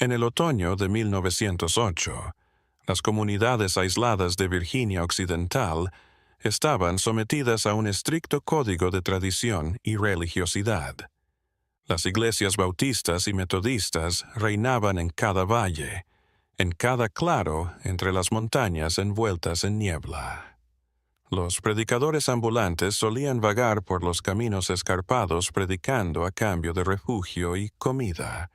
En el otoño de 1908, las comunidades aisladas de Virginia Occidental estaban sometidas a un estricto código de tradición y religiosidad. Las iglesias bautistas y metodistas reinaban en cada valle, en cada claro entre las montañas envueltas en niebla. Los predicadores ambulantes solían vagar por los caminos escarpados predicando a cambio de refugio y comida.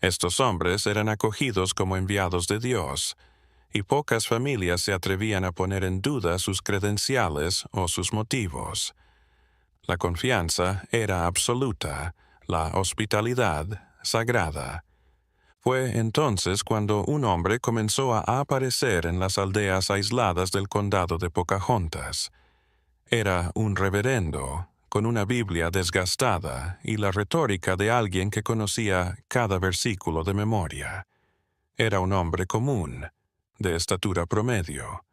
Estos hombres eran acogidos como enviados de Dios, y pocas familias se atrevían a poner en duda sus credenciales o sus motivos. La confianza era absoluta, la hospitalidad sagrada. Fue entonces cuando un hombre comenzó a aparecer en las aldeas aisladas del condado de Pocahontas. Era un reverendo, con una Biblia desgastada y la retórica de alguien que conocía cada versículo de memoria. Era un hombre común, de estatura promedio,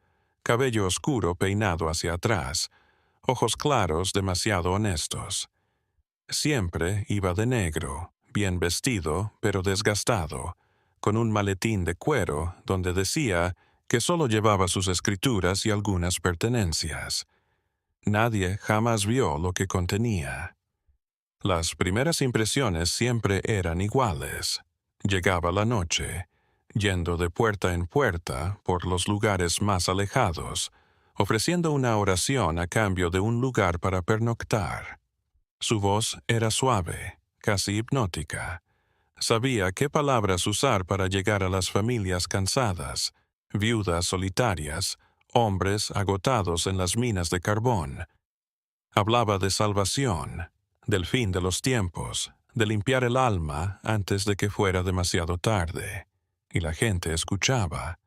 cabello oscuro peinado hacia atrás, ojos claros demasiado honestos. Siempre iba de negro, bien vestido, pero desgastado, con un maletín de cuero donde decía que solo llevaba sus escrituras y algunas pertenencias. Nadie jamás vio lo que contenía. Las primeras impresiones siempre eran iguales. Llegaba la noche, yendo de puerta en puerta por los lugares más alejados, ofreciendo una oración a cambio de un lugar para pernoctar. Su voz era suave, casi hipnótica. Sabía qué palabras usar para llegar a las familias cansadas, viudas solitarias, hombres agotados en las minas de carbón. Hablaba de salvación, del fin de los tiempos, de limpiar el alma antes de que fuera demasiado tarde. Y la gente escuchaba.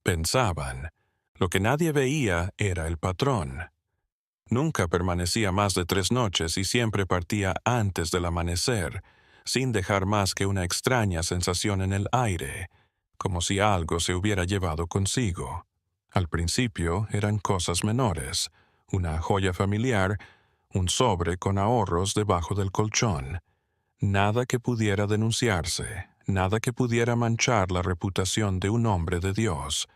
Pensaban. Lo que nadie veía era el patrón. Nunca permanecía más de 3 noches y siempre partía antes del amanecer, sin dejar más que una extraña sensación en el aire, como si algo se hubiera llevado consigo. Al principio eran cosas menores, una joya familiar, un sobre con ahorros debajo del colchón. Nada que pudiera denunciarse, nada que pudiera manchar la reputación de un hombre de Dios.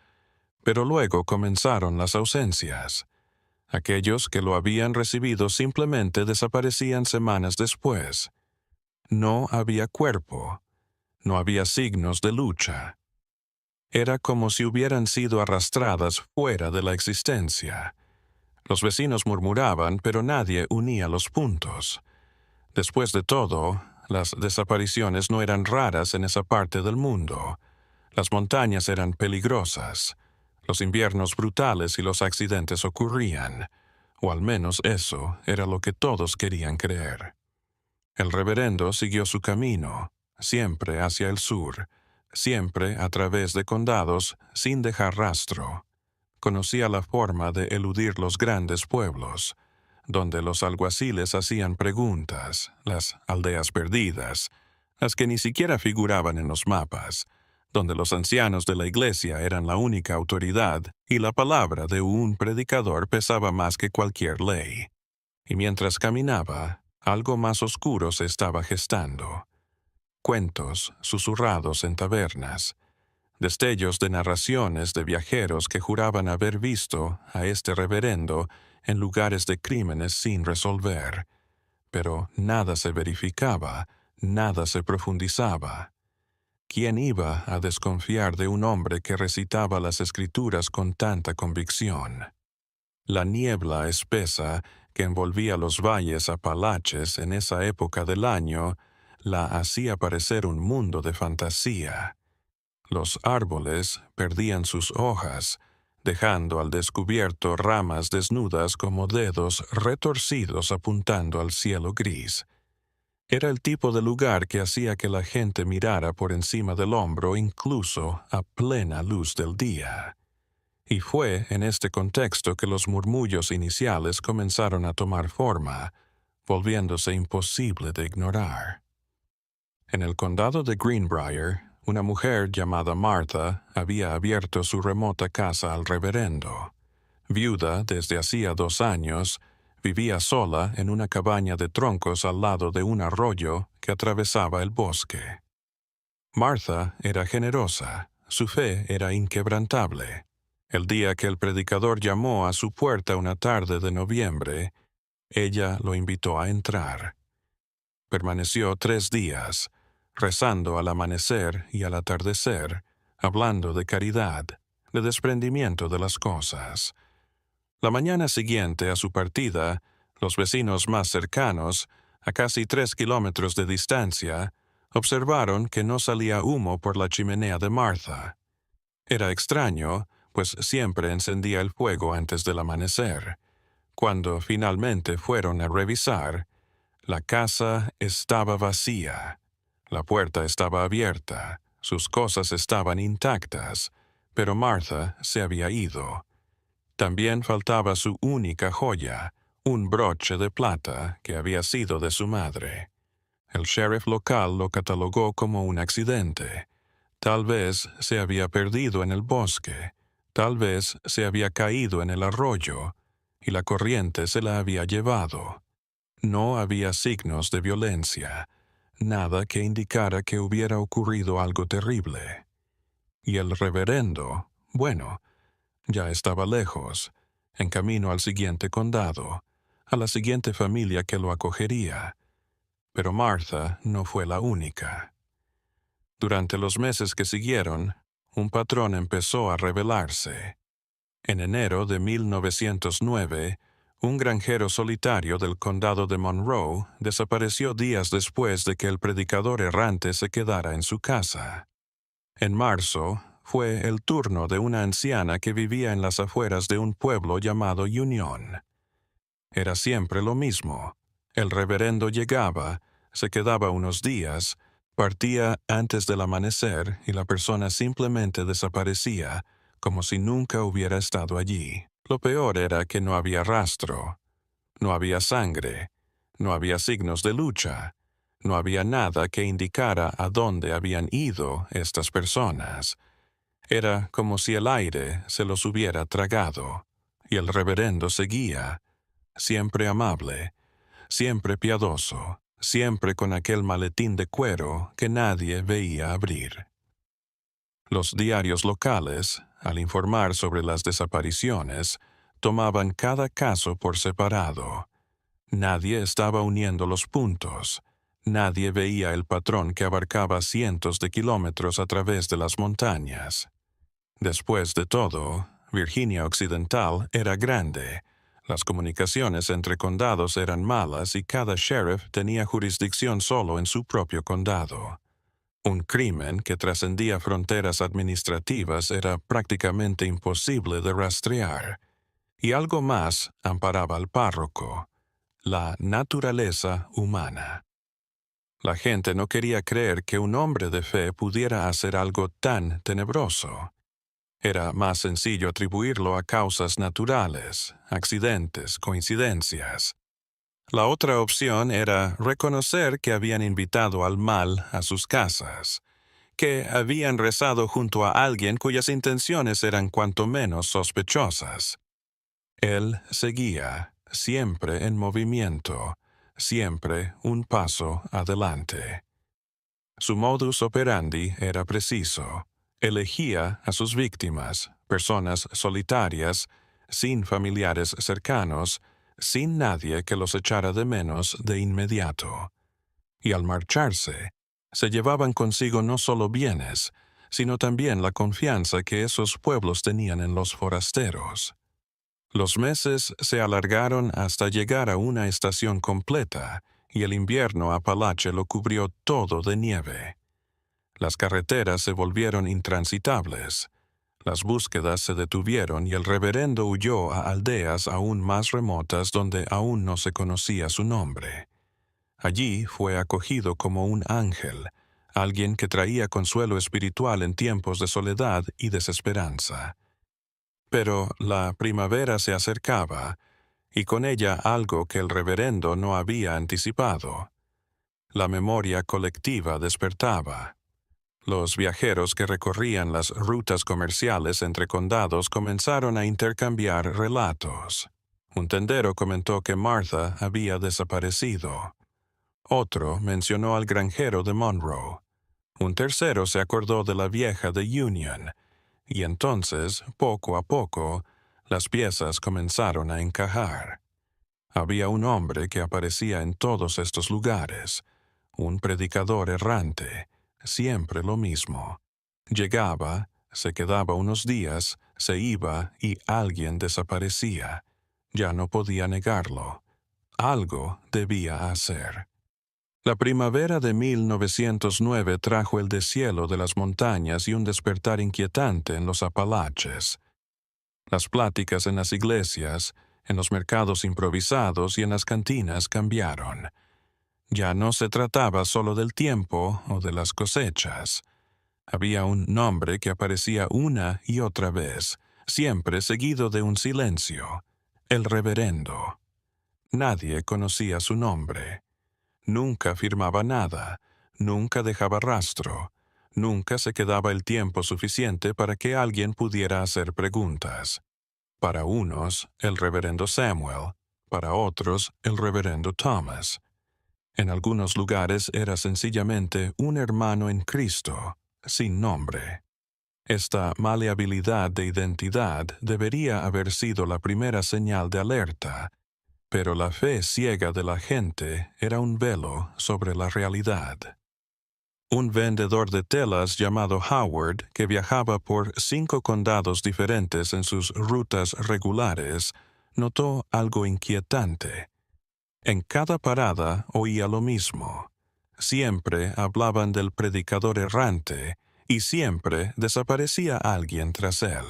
Pero luego comenzaron las ausencias. Aquellos que lo habían recibido simplemente desaparecían semanas después. No había cuerpo, no había signos de lucha. Era como si hubieran sido arrastradas fuera de la existencia. Los vecinos murmuraban, pero nadie unía los puntos. Después de todo, las desapariciones no eran raras en esa parte del mundo. Las montañas eran peligrosas. Los inviernos brutales y los accidentes ocurrían, o al menos eso era lo que todos querían creer. El reverendo siguió su camino, siempre hacia el sur, siempre a través de condados sin dejar rastro. Conocía la forma de eludir los grandes pueblos, donde los alguaciles hacían preguntas, las aldeas perdidas, las que ni siquiera figuraban en los mapas, donde los ancianos de la iglesia eran la única autoridad y la palabra de un predicador pesaba más que cualquier ley. Y mientras caminaba, algo más oscuro se estaba gestando. Cuentos susurrados en tabernas, destellos de narraciones de viajeros que juraban haber visto a este reverendo en lugares de crímenes sin resolver. Pero nada se verificaba, nada se profundizaba. ¿Quién iba a desconfiar de un hombre que recitaba las escrituras con tanta convicción? La niebla espesa que envolvía los valles Apalaches en esa época del año la hacía parecer un mundo de fantasía. Los árboles perdían sus hojas, dejando al descubierto ramas desnudas como dedos retorcidos apuntando al cielo gris. Era el tipo de lugar que hacía que la gente mirara por encima del hombro incluso a plena luz del día. Y fue en este contexto que los murmullos iniciales comenzaron a tomar forma, volviéndose imposible de ignorar. En el condado de Greenbrier, una mujer llamada Martha había abierto su remota casa al reverendo. Viuda desde hacía 2 años, vivía sola en una cabaña de troncos al lado de un arroyo que atravesaba el bosque. Martha era generosa, su fe era inquebrantable. El día que el predicador llamó a su puerta una tarde de noviembre, ella lo invitó a entrar. Permaneció 3 días, rezando al amanecer y al atardecer, hablando de caridad, de desprendimiento de las cosas. La mañana siguiente a su partida, los vecinos más cercanos, a casi 3 kilómetros de distancia, observaron que no salía humo por la chimenea de Martha. Era extraño, pues siempre encendía el fuego antes del amanecer. Cuando finalmente fueron a revisar, la casa estaba vacía. La puerta estaba abierta, sus cosas estaban intactas, pero Martha se había ido. También faltaba su única joya, un broche de plata que había sido de su madre. El sheriff local lo catalogó como un accidente. Tal vez se había perdido en el bosque, tal vez se había caído en el arroyo, y la corriente se la había llevado. No había signos de violencia, nada que indicara que hubiera ocurrido algo terrible. Y el reverendo, bueno, ya estaba lejos, en camino al siguiente condado, a la siguiente familia que lo acogería. Pero Martha no fue la única. Durante los meses que siguieron, un patrón empezó a revelarse. En enero de 1909, un granjero solitario del condado de Monroe desapareció días después de que el predicador errante se quedara en su casa. En marzo, fue el turno de una anciana que vivía en las afueras de un pueblo llamado Union. Era siempre lo mismo. El reverendo llegaba, se quedaba unos días, partía antes del amanecer y la persona simplemente desaparecía, como si nunca hubiera estado allí. Lo peor era que no había rastro, no había sangre, no había signos de lucha, no había nada que indicara a dónde habían ido estas personas. Era como si el aire se los hubiera tragado, y el reverendo seguía, siempre amable, siempre piadoso, siempre con aquel maletín de cuero que nadie veía abrir. Los diarios locales, al informar sobre las desapariciones, tomaban cada caso por separado. Nadie estaba uniendo los puntos. Nadie veía el patrón que abarcaba cientos de kilómetros a través de las montañas. Después de todo, Virginia Occidental era grande. Las comunicaciones entre condados eran malas y cada sheriff tenía jurisdicción solo en su propio condado. Un crimen que trascendía fronteras administrativas era prácticamente imposible de rastrear. Y algo más amparaba al párroco: la naturaleza humana. La gente no quería creer que un hombre de fe pudiera hacer algo tan tenebroso. Era más sencillo atribuirlo a causas naturales, accidentes, coincidencias. La otra opción era reconocer que habían invitado al mal a sus casas, que habían rezado junto a alguien cuyas intenciones eran cuanto menos sospechosas. Él seguía, siempre en movimiento, siempre un paso adelante. Su modus operandi era preciso. Elegía a sus víctimas, personas solitarias, sin familiares cercanos, sin nadie que los echara de menos de inmediato. Y al marcharse, se llevaban consigo no solo bienes, sino también la confianza que esos pueblos tenían en los forasteros. Los meses se alargaron hasta llegar a una estación completa, y el invierno Apalache lo cubrió todo de nieve. Las carreteras se volvieron intransitables. Las búsquedas se detuvieron y el reverendo huyó a aldeas aún más remotas donde aún no se conocía su nombre. Allí fue acogido como un ángel, alguien que traía consuelo espiritual en tiempos de soledad y desesperanza. Pero la primavera se acercaba, y con ella algo que el reverendo no había anticipado. La memoria colectiva despertaba. Los viajeros que recorrían las rutas comerciales entre condados comenzaron a intercambiar relatos. Un tendero comentó que Martha había desaparecido. Otro mencionó al granjero de Monroe. Un tercero se acordó de la vieja de Union, y entonces, poco a poco, las piezas comenzaron a encajar. Había un hombre que aparecía en todos estos lugares, un predicador errante, siempre lo mismo. Llegaba, se quedaba unos días, se iba y alguien desaparecía. Ya no podía negarlo. Algo debía hacer. La primavera de 1909 trajo el deshielo de las montañas y un despertar inquietante en los Apalaches. Las pláticas en las iglesias, en los mercados improvisados y en las cantinas cambiaron. Ya no se trataba solo del tiempo o de las cosechas. Había un nombre que aparecía una y otra vez, siempre seguido de un silencio: el reverendo. Nadie conocía su nombre. Nunca firmaba nada, nunca dejaba rastro, nunca se quedaba el tiempo suficiente para que alguien pudiera hacer preguntas. Para unos, el reverendo Samuel, para otros, el reverendo Thomas. En algunos lugares era sencillamente un hermano en Cristo, sin nombre. Esta maleabilidad de identidad debería haber sido la primera señal de alerta, pero la fe ciega de la gente era un velo sobre la realidad. Un vendedor de telas llamado Howard, que viajaba por 5 condados diferentes en sus rutas regulares, notó algo inquietante. En cada parada oía lo mismo. Siempre hablaban del predicador errante y siempre desaparecía alguien tras él.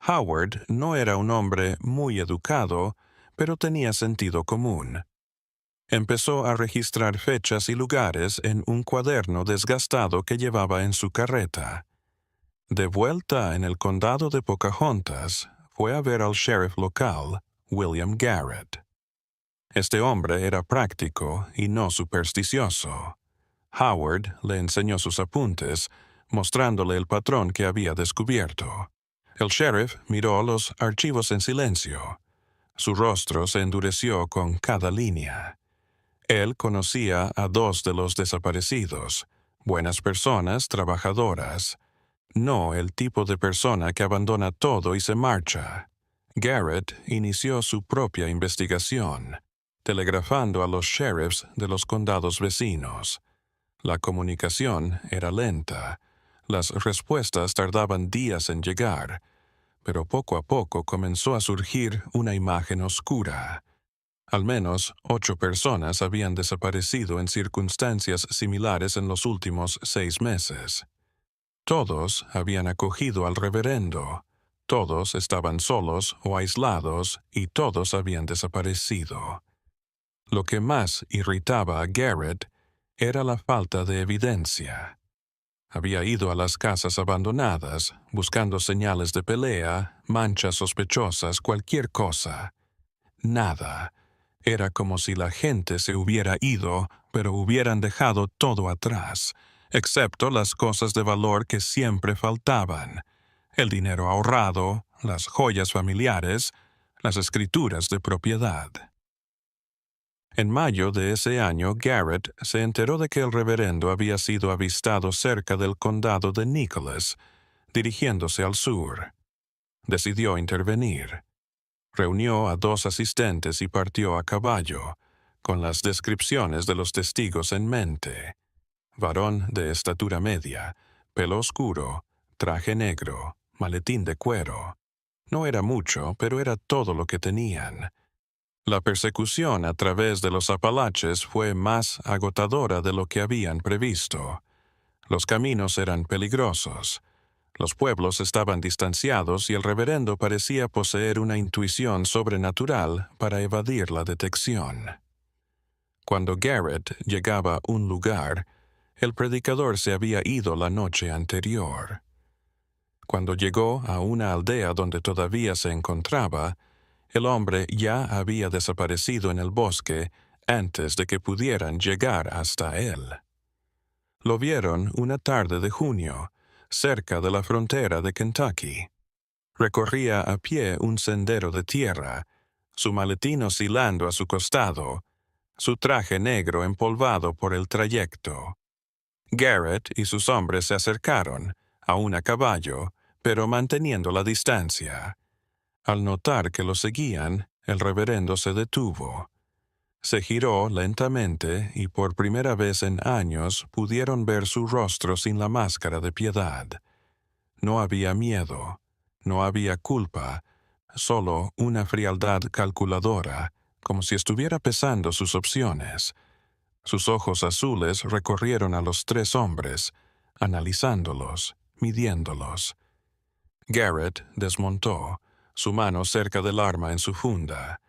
Howard no era un hombre muy educado, pero tenía sentido común. Empezó a registrar fechas y lugares en un cuaderno desgastado que llevaba en su carreta. De vuelta en el condado de Pocahontas, fue a ver al sheriff local, William Garrett. Este hombre era práctico y no supersticioso. Howard le enseñó sus apuntes, mostrándole el patrón que había descubierto. El sheriff miró los archivos en silencio. Su rostro se endureció con cada línea. Él conocía a 2 de los desaparecidos, buenas personas trabajadoras, no el tipo de persona que abandona todo y se marcha. Garrett inició su propia investigación, telegrafando a los sheriffs de los condados vecinos. La comunicación era lenta. Las respuestas tardaban días en llegar, pero poco a poco comenzó a surgir una imagen oscura. Al menos 8 personas habían desaparecido en circunstancias similares en los últimos 6 meses. Todos habían acogido al reverendo. Todos estaban solos o aislados y todos habían desaparecido. Lo que más irritaba a Garrett era la falta de evidencia. Había ido a las casas abandonadas, buscando señales de pelea, manchas sospechosas, cualquier cosa. Nada. Era como si la gente se hubiera ido, pero hubieran dejado todo atrás, excepto las cosas de valor que siempre faltaban: el dinero ahorrado, las joyas familiares, las escrituras de propiedad. En mayo de ese año, Garrett se enteró de que el reverendo había sido avistado cerca del condado de Nicholas, dirigiéndose al sur. Decidió intervenir. Reunió a 2 asistentes y partió a caballo, con las descripciones de los testigos en mente. Varón de estatura media, pelo oscuro, traje negro, maletín de cuero. No era mucho, pero era todo lo que tenían. La persecución a través de los Apalaches fue más agotadora de lo que habían previsto. Los caminos eran peligrosos. Los pueblos estaban distanciados y el reverendo parecía poseer una intuición sobrenatural para evadir la detección. Cuando Garrett llegaba a un lugar, el predicador se había ido la noche anterior. Cuando llegó a una aldea donde todavía se encontraba, el hombre ya había desaparecido en el bosque antes de que pudieran llegar hasta él. Lo vieron una tarde de junio, cerca de la frontera de Kentucky. Recorría a pie un sendero de tierra, su maletín oscilando a su costado, su traje negro empolvado por el trayecto. Garrett y sus hombres se acercaron, aún a caballo, pero manteniendo la distancia. Al notar que lo seguían, el reverendo se detuvo. Se giró lentamente y por primera vez en años pudieron ver su rostro sin la máscara de piedad. No había miedo, no había culpa, solo una frialdad calculadora, como si estuviera pesando sus opciones. Sus ojos azules recorrieron a los tres hombres, analizándolos, midiéndolos. Garrett desmontó, su mano cerca del arma en su funda.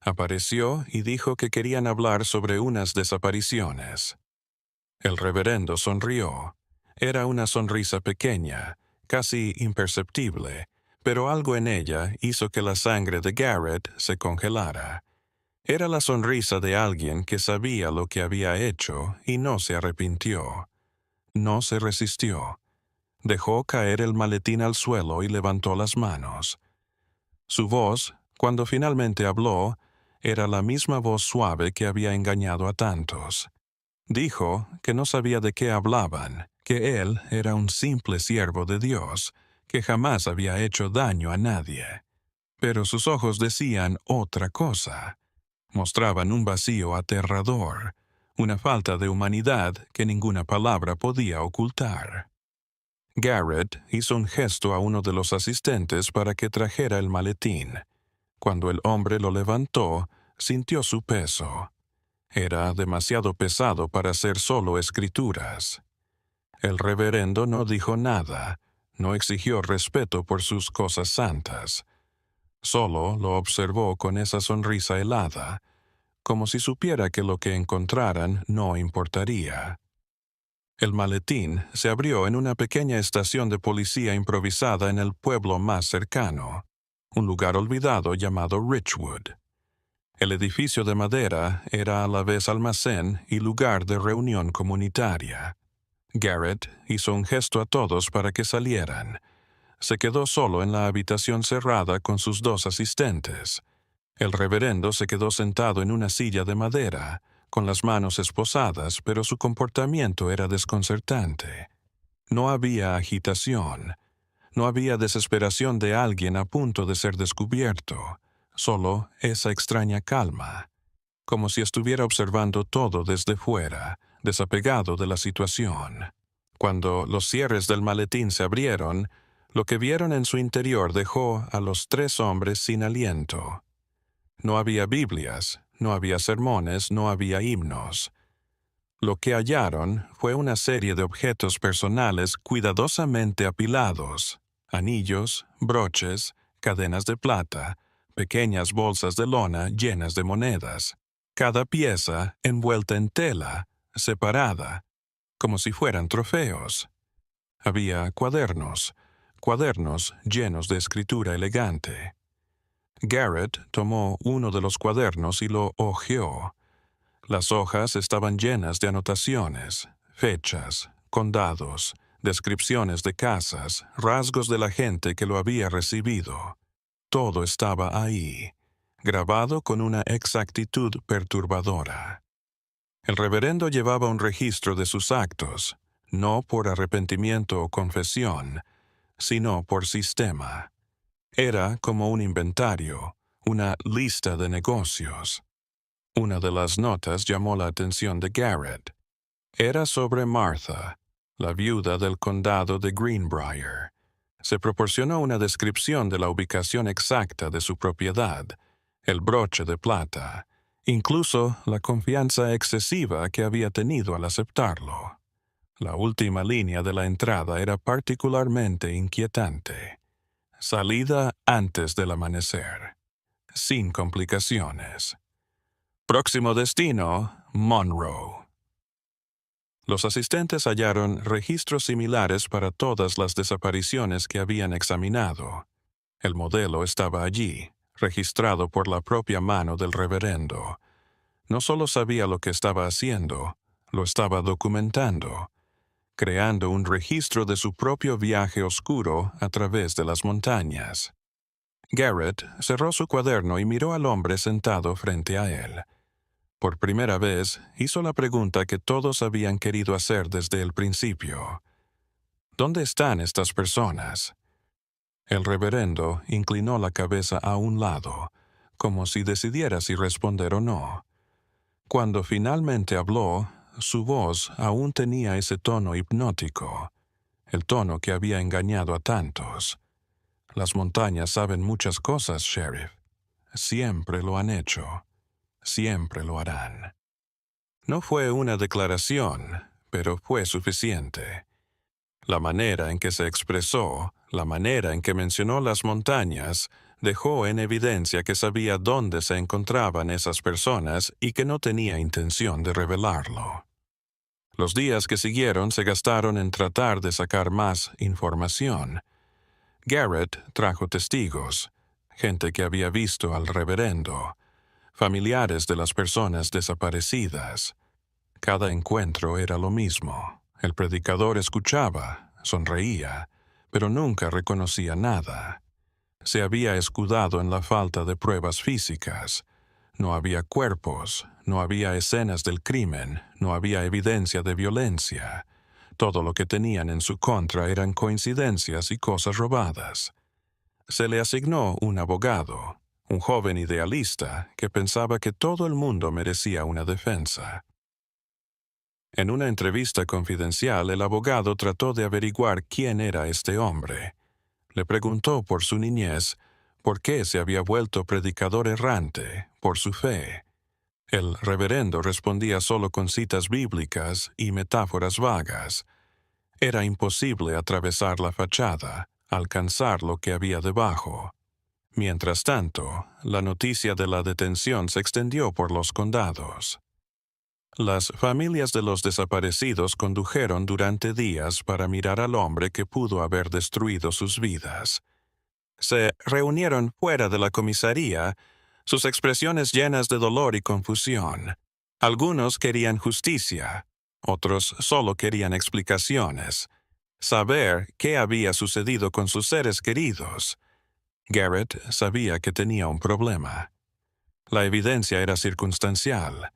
Apareció y dijo que querían hablar sobre unas desapariciones. El reverendo sonrió. Era una sonrisa pequeña, casi imperceptible, pero algo en ella hizo que la sangre de Garrett se congelara. Era la sonrisa de alguien que sabía lo que había hecho y no se arrepintió. No se resistió. Dejó caer el maletín al suelo y levantó las manos. Su voz, cuando finalmente habló, era la misma voz suave que había engañado a tantos. Dijo que no sabía de qué hablaban, que él era un simple siervo de Dios, que jamás había hecho daño a nadie. Pero sus ojos decían otra cosa. Mostraban un vacío aterrador, una falta de humanidad que ninguna palabra podía ocultar. Garrett hizo un gesto a uno de los asistentes para que trajera el maletín. Cuando el hombre lo levantó, sintió su peso. Era demasiado pesado para ser solo escrituras. El reverendo no dijo nada, no exigió respeto por sus cosas santas. Solo lo observó con esa sonrisa helada, como si supiera que lo que encontraran no importaría. El maletín se abrió en una pequeña estación de policía improvisada en el pueblo más cercano, un lugar olvidado llamado Richwood. El edificio de madera era a la vez almacén y lugar de reunión comunitaria. Garrett hizo un gesto a todos para que salieran. Se quedó solo en la habitación cerrada con sus dos asistentes. El reverendo se quedó sentado en una silla de madera, con las manos esposadas, pero su comportamiento era desconcertante. No había agitación. No había desesperación de alguien a punto de ser descubierto. Solo esa extraña calma, como si estuviera observando todo desde fuera, desapegado de la situación. Cuando los cierres del maletín se abrieron, lo que vieron en su interior dejó a los tres hombres sin aliento. No había Biblias, no había sermones, no había himnos. Lo que hallaron fue una serie de objetos personales cuidadosamente apilados: anillos, broches, cadenas de plata, pequeñas bolsas de lona llenas de monedas, cada pieza envuelta en tela, separada, como si fueran trofeos. Había cuadernos llenos de escritura elegante. Garrett tomó uno de los cuadernos y lo hojeó. Las hojas estaban llenas de anotaciones, fechas, condados, descripciones de casas, rasgos de la gente que lo había recibido. Todo estaba ahí, grabado con una exactitud perturbadora. El reverendo llevaba un registro de sus actos, no por arrepentimiento o confesión, sino por sistema. Era como un inventario, una lista de negocios. Una de las notas llamó la atención de Garrett. Era sobre Martha, la viuda del condado de Greenbrier. Se proporcionó una descripción de la ubicación exacta de su propiedad, el broche de plata, incluso la confianza excesiva que había tenido al aceptarlo. La última línea de la entrada era particularmente inquietante. Salida antes del amanecer. Sin complicaciones. Próximo destino, Monroe. Los asistentes hallaron registros similares para todas las desapariciones que habían examinado. El modelo estaba allí, registrado por la propia mano del reverendo. No solo sabía lo que estaba haciendo, lo estaba documentando, creando un registro de su propio viaje oscuro a través de las montañas. Garrett cerró su cuaderno y miró al hombre sentado frente a él. Por primera vez, hizo la pregunta que todos habían querido hacer desde el principio. ¿Dónde están estas personas? El reverendo inclinó la cabeza a un lado, como si decidiera si responder o no. Cuando finalmente habló, su voz aún tenía ese tono hipnótico, el tono que había engañado a tantos. Las montañas saben muchas cosas, Sheriff. Siempre lo han hecho. Siempre lo harán. No fue una declaración, pero fue suficiente. La manera en que se expresó, la manera en que mencionó las montañas, dejó en evidencia que sabía dónde se encontraban esas personas y que no tenía intención de revelarlo. Los días que siguieron se gastaron en tratar de sacar más información. Garrett trajo testigos, gente que había visto al reverendo, familiares de las personas desaparecidas. Cada encuentro era lo mismo. El predicador escuchaba, sonreía, pero nunca reconocía nada. Se había escudado en la falta de pruebas físicas. No había cuerpos, no había escenas del crimen, no había evidencia de violencia. Todo lo que tenían en su contra eran coincidencias y cosas robadas. Se le asignó un abogado, un joven idealista que pensaba que todo el mundo merecía una defensa. En una entrevista confidencial, el abogado trató de averiguar quién era este hombre. Le preguntó por su niñez, por qué se había vuelto predicador errante, por su fe. El reverendo respondía solo con citas bíblicas y metáforas vagas. Era imposible atravesar la fachada, alcanzar lo que había debajo. Mientras tanto, la noticia de la detención se extendió por los condados. Las familias de los desaparecidos condujeron durante días para mirar al hombre que pudo haber destruido sus vidas. Se reunieron fuera de la comisaría, sus expresiones llenas de dolor y confusión. Algunos querían justicia, otros solo querían explicaciones, saber qué había sucedido con sus seres queridos. Garrett sabía que tenía un problema. La evidencia era circunstancial.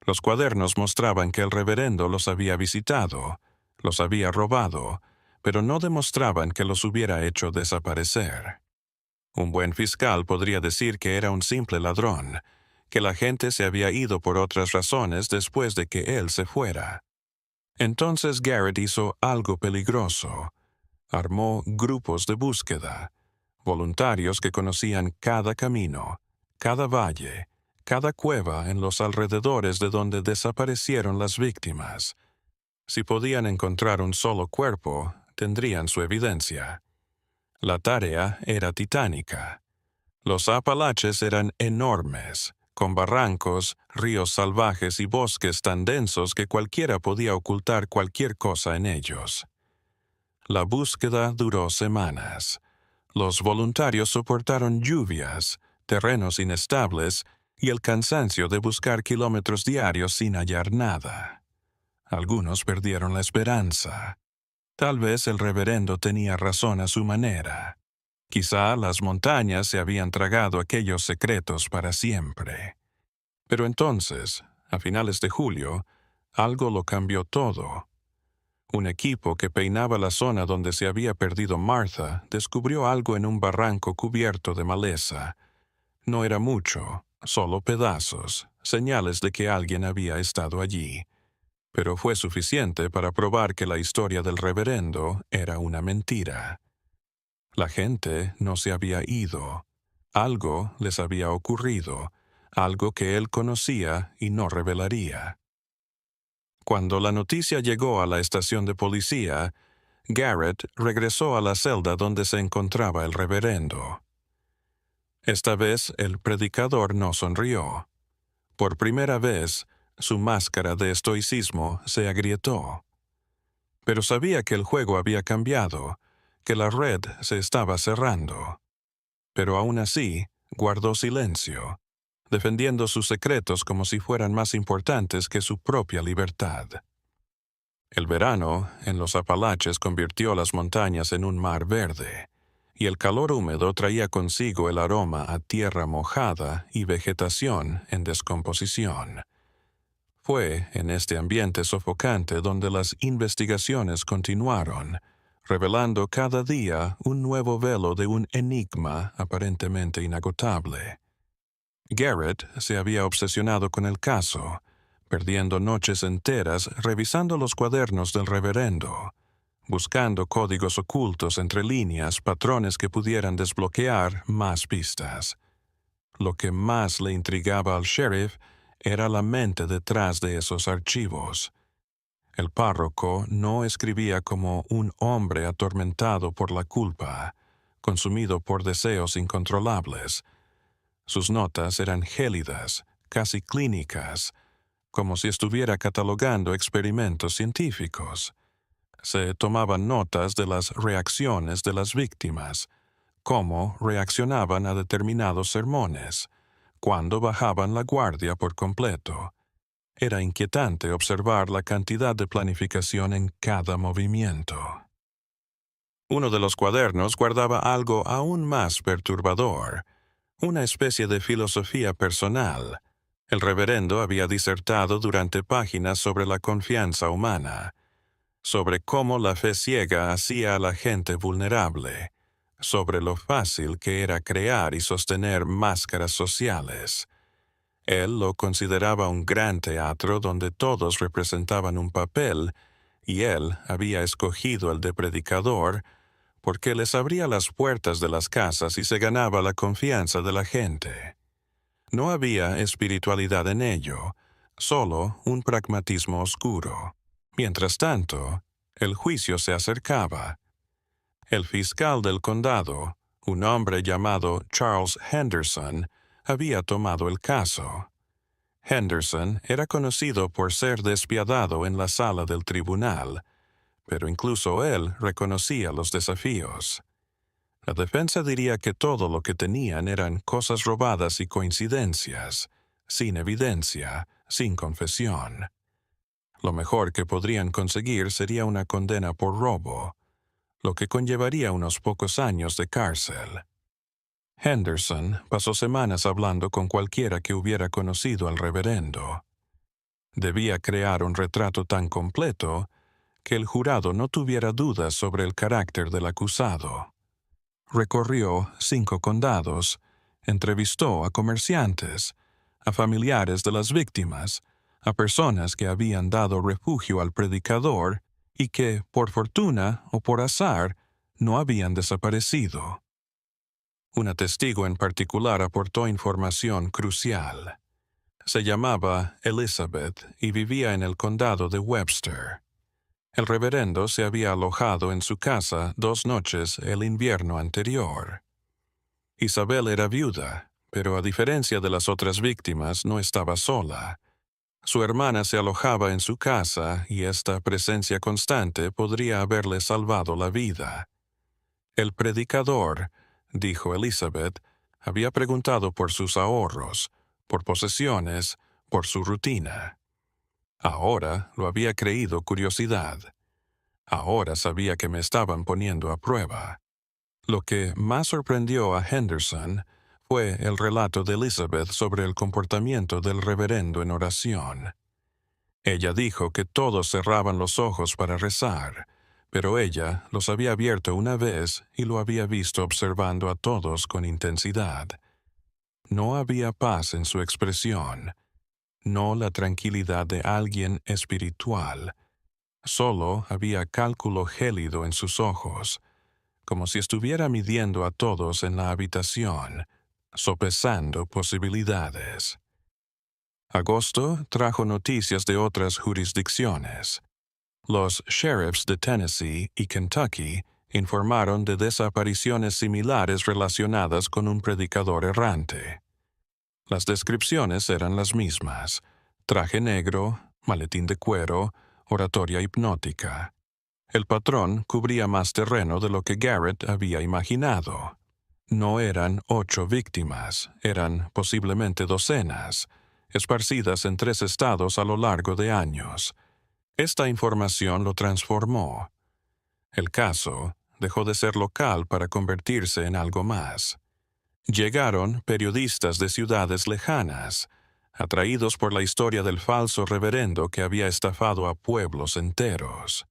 Los cuadernos mostraban que el reverendo los había visitado, los había robado, pero no demostraban que los hubiera hecho desaparecer. Un buen fiscal podría decir que era un simple ladrón, que la gente se había ido por otras razones después de que él se fuera. Entonces Garrett hizo algo peligroso. Armó grupos de búsqueda, voluntarios que conocían cada camino, cada valle, cada cueva en los alrededores de donde desaparecieron las víctimas. Si podían encontrar un solo cuerpo, tendrían su evidencia. La tarea era titánica. Los Apalaches eran enormes, con barrancos, ríos salvajes y bosques tan densos que cualquiera podía ocultar cualquier cosa en ellos. La búsqueda duró semanas. Los voluntarios soportaron lluvias, terrenos inestables y el cansancio de buscar kilómetros diarios sin hallar nada. Algunos perdieron la esperanza. Tal vez el reverendo tenía razón a su manera. Quizá las montañas se habían tragado aquellos secretos para siempre. Pero entonces, a finales de julio, algo lo cambió todo. Un equipo que peinaba la zona donde se había perdido Martha descubrió algo en un barranco cubierto de maleza. No era mucho, solo pedazos, señales de que alguien había estado allí. Pero fue suficiente para probar que la historia del reverendo era una mentira. La gente no se había ido. Algo les había ocurrido, algo que él conocía y no revelaría. Cuando la noticia llegó a la estación de policía, Garrett regresó a la celda donde se encontraba el reverendo. Esta vez el predicador no sonrió. Por primera vez, su máscara de estoicismo se agrietó. Pero sabía que el juego había cambiado, que la red se estaba cerrando. Pero aún así, guardó silencio, defendiendo sus secretos como si fueran más importantes que su propia libertad. El verano, en los Apalaches, convirtió las montañas en un mar verde, y el calor húmedo traía consigo el aroma a tierra mojada y vegetación en descomposición. Fue en este ambiente sofocante donde las investigaciones continuaron, revelando cada día un nuevo velo de un enigma aparentemente inagotable. Garrett se había obsesionado con el caso, perdiendo noches enteras revisando los cuadernos del reverendo, buscando códigos ocultos entre líneas, patrones que pudieran desbloquear más pistas. Lo que más le intrigaba al sheriff era la mente detrás de esos archivos. El párroco no escribía como un hombre atormentado por la culpa, consumido por deseos incontrolables. Sus notas eran gélidas, casi clínicas, como si estuviera catalogando experimentos científicos. Se tomaban notas de las reacciones de las víctimas, cómo reaccionaban a determinados sermones, cuándo bajaban la guardia por completo. Era inquietante observar la cantidad de planificación en cada movimiento. Uno de los cuadernos guardaba algo aún más perturbador, una especie de filosofía personal. El reverendo había disertado durante páginas sobre la confianza humana, sobre cómo la fe ciega hacía a la gente vulnerable, sobre lo fácil que era crear y sostener máscaras sociales. Él lo consideraba un gran teatro donde todos representaban un papel, y él había escogido el de predicador porque les abría las puertas de las casas y se ganaba la confianza de la gente. No había espiritualidad en ello, solo un pragmatismo oscuro. Mientras tanto, el juicio se acercaba. El fiscal del condado, un hombre llamado Charles Henderson, había tomado el caso. Henderson era conocido por ser despiadado en la sala del tribunal, pero incluso él reconocía los desafíos. La defensa diría que todo lo que tenían eran cosas robadas y coincidencias, sin evidencia, sin confesión. Lo mejor que podrían conseguir sería una condena por robo, lo que conllevaría unos pocos años de cárcel. Henderson pasó semanas hablando con cualquiera que hubiera conocido al reverendo. Debía crear un retrato tan completo que el jurado no tuviera dudas sobre el carácter del acusado. Recorrió 5 condados, entrevistó a comerciantes, a familiares de las víctimas, a personas que habían dado refugio al predicador y que, por fortuna o por azar, no habían desaparecido. Una testigo en particular aportó información crucial. Se llamaba Elizabeth y vivía en el condado de Webster. El reverendo se había alojado en su casa 2 noches el invierno anterior. Isabel era viuda, pero a diferencia de las otras víctimas no estaba sola. Su hermana se alojaba en su casa y esta presencia constante podría haberle salvado la vida. El predicador, dijo Elizabeth, había preguntado por sus ahorros, por posesiones, por su rutina. Ahora lo había creído curiosidad. Ahora sabía que me estaban poniendo a prueba. Lo que más sorprendió a Henderson fue el relato de Elizabeth sobre el comportamiento del reverendo en oración. Ella dijo que todos cerraban los ojos para rezar, pero ella los había abierto una vez y lo había visto observando a todos con intensidad. No había paz en su expresión, no la tranquilidad de alguien espiritual. Solo había cálculo gélido en sus ojos, como si estuviera midiendo a todos en la habitación, sopesando posibilidades. Agosto trajo noticias de otras jurisdicciones. Los sheriffs de Tennessee y Kentucky informaron de desapariciones similares relacionadas con un predicador errante. Las descripciones eran las mismas: traje negro, maletín de cuero, oratoria hipnótica. El patrón cubría más terreno de lo que Garrett había imaginado. No eran 8 víctimas, eran posiblemente docenas, esparcidas en 3 estados a lo largo de años. Esta información lo transformó. El caso dejó de ser local para convertirse en algo más. Llegaron periodistas de ciudades lejanas, atraídos por la historia del falso reverendo que había estafado a pueblos enteros.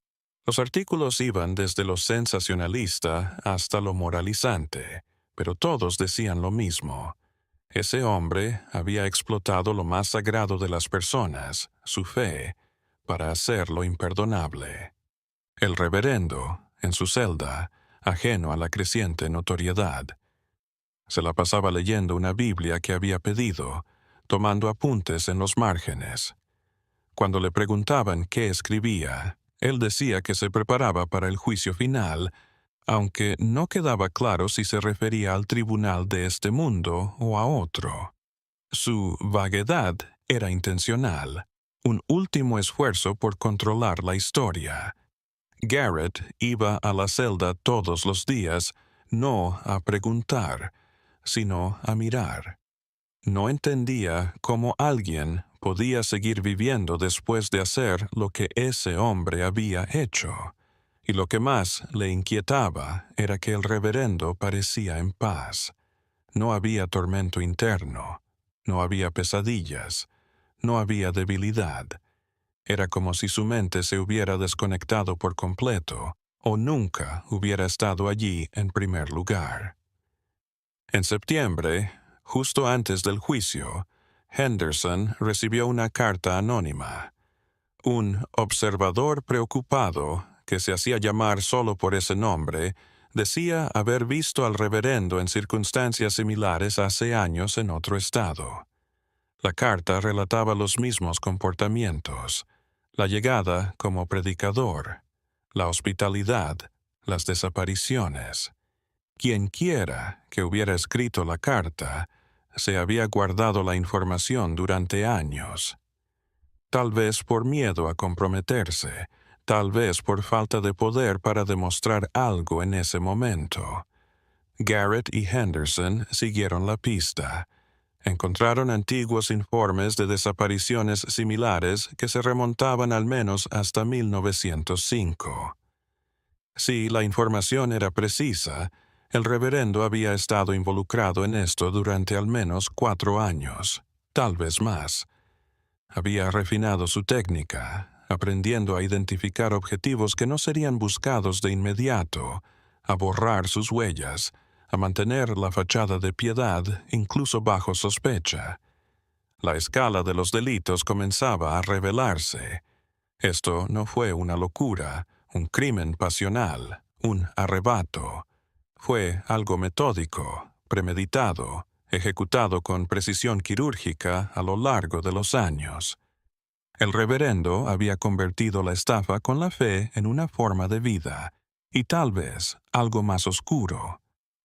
Los artículos iban desde lo sensacionalista hasta lo moralizante, pero todos decían lo mismo. Ese hombre había explotado lo más sagrado de las personas, su fe, para hacer lo imperdonable. El reverendo, en su celda, ajeno a la creciente notoriedad, se la pasaba leyendo una Biblia que había pedido, tomando apuntes en los márgenes. Cuando le preguntaban qué escribía, él decía que se preparaba para el juicio final, aunque no quedaba claro si se refería al tribunal de este mundo o a otro. Su vaguedad era intencional, un último esfuerzo por controlar la historia. Garrett iba a la celda todos los días, no a preguntar, sino a mirar. No entendía cómo alguien podía seguir viviendo después de hacer lo que ese hombre había hecho. Y lo que más le inquietaba era que el reverendo parecía en paz. No había tormento interno, no había pesadillas, no había debilidad. Era como si su mente se hubiera desconectado por completo o nunca hubiera estado allí en primer lugar. En septiembre, justo antes del juicio, Henderson recibió una carta anónima. Un observador preocupado, que se hacía llamar solo por ese nombre, decía haber visto al reverendo en circunstancias similares hace años en otro estado. La carta relataba los mismos comportamientos: la llegada como predicador, la hospitalidad, las desapariciones. Quienquiera que hubiera escrito la carta se había guardado la información durante años. Tal vez por miedo a comprometerse, tal vez por falta de poder para demostrar algo en ese momento. Garrett y Henderson siguieron la pista. Encontraron antiguos informes de desapariciones similares que se remontaban al menos hasta 1905. Si la información era precisa, el reverendo había estado involucrado en esto durante al menos 4 años, tal vez más. Había refinado su técnica, aprendiendo a identificar objetivos que no serían buscados de inmediato, a borrar sus huellas, a mantener la fachada de piedad incluso bajo sospecha. La escala de los delitos comenzaba a revelarse. Esto no fue una locura, un crimen pasional, un arrebato. Fue algo metódico, premeditado, ejecutado con precisión quirúrgica a lo largo de los años. El reverendo había convertido la estafa con la fe en una forma de vida, y tal vez algo más oscuro,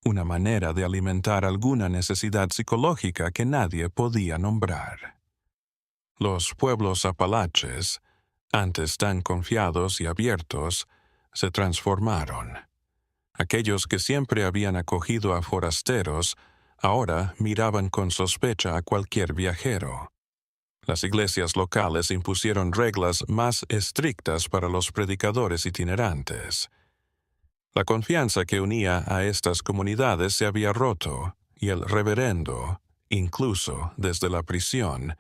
una manera de alimentar alguna necesidad psicológica que nadie podía nombrar. Los pueblos apalaches, antes tan confiados y abiertos, se transformaron. Aquellos que siempre habían acogido a forasteros, ahora miraban con sospecha a cualquier viajero. Las iglesias locales impusieron reglas más estrictas para los predicadores itinerantes. La confianza que unía a estas comunidades se había roto, y el reverendo, incluso desde la prisión,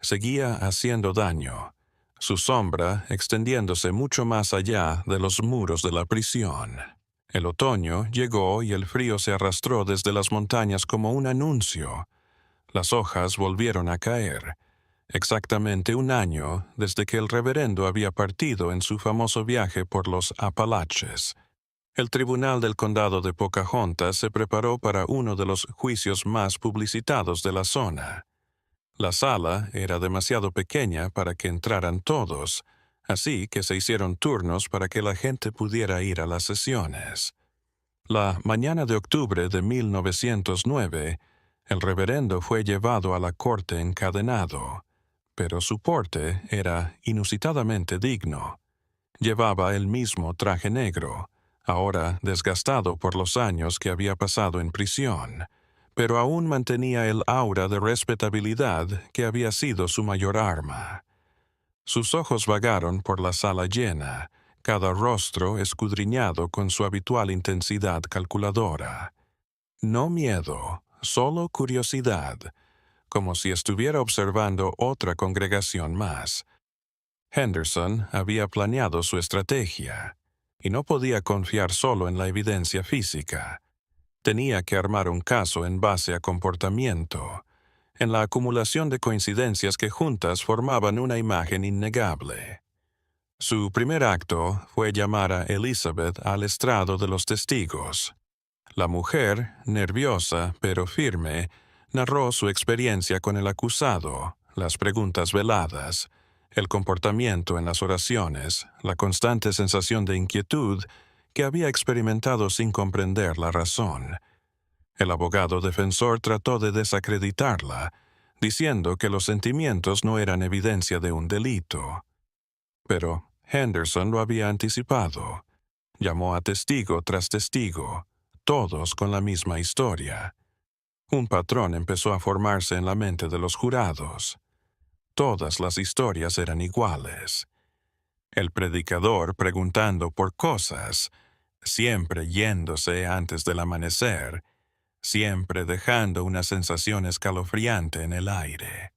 seguía haciendo daño, su sombra extendiéndose mucho más allá de los muros de la prisión. El otoño llegó y el frío se arrastró desde las montañas como un anuncio. Las hojas volvieron a caer. Exactamente 1 año desde que el reverendo había partido en su famoso viaje por los Apalaches. El tribunal del condado de Pocahontas se preparó para uno de los juicios más publicitados de la zona. La sala era demasiado pequeña para que entraran todos, así que se hicieron turnos para que la gente pudiera ir a las sesiones. La mañana de octubre de 1909, el reverendo fue llevado a la corte encadenado, pero su porte era inusitadamente digno. Llevaba el mismo traje negro, ahora desgastado por los años que había pasado en prisión, pero aún mantenía el aura de respetabilidad que había sido su mayor arma. Sus ojos vagaron por la sala llena, cada rostro escudriñado con su habitual intensidad calculadora. No miedo, solo curiosidad, como si estuviera observando otra congregación más. Henderson había planeado su estrategia, y no podía confiar solo en la evidencia física. Tenía que armar un caso en base a comportamiento, en la acumulación de coincidencias que juntas formaban una imagen innegable. Su primer acto fue llamar a Elizabeth al estrado de los testigos. La mujer, nerviosa pero firme, narró su experiencia con el acusado, las preguntas veladas, el comportamiento en las oraciones, la constante sensación de inquietud que había experimentado sin comprender la razón. El abogado defensor trató de desacreditarla, diciendo que los sentimientos no eran evidencia de un delito. Pero Henderson lo había anticipado. Llamó a testigo tras testigo, todos con la misma historia. Un patrón empezó a formarse en la mente de los jurados. Todas las historias eran iguales. El predicador preguntando por cosas, siempre yéndose antes del amanecer, siempre dejando una sensación escalofriante en el aire.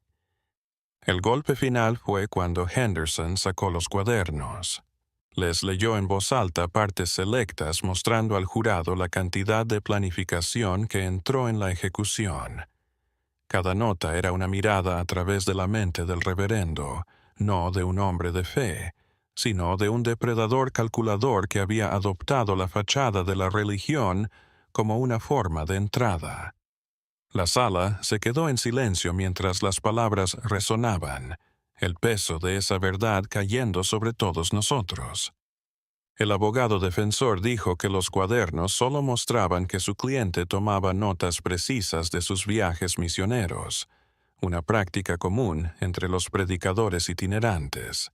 El golpe final fue cuando Henderson sacó los cuadernos. Les leyó en voz alta partes selectas mostrando al jurado la cantidad de planificación que entró en la ejecución. Cada nota era una mirada a través de la mente del reverendo, no de un hombre de fe, sino de un depredador calculador que había adoptado la fachada de la religión como una forma de entrada. La sala se quedó en silencio mientras las palabras resonaban, el peso de esa verdad cayendo sobre todos nosotros. El abogado defensor dijo que los cuadernos solo mostraban que su cliente tomaba notas precisas de sus viajes misioneros, una práctica común entre los predicadores itinerantes.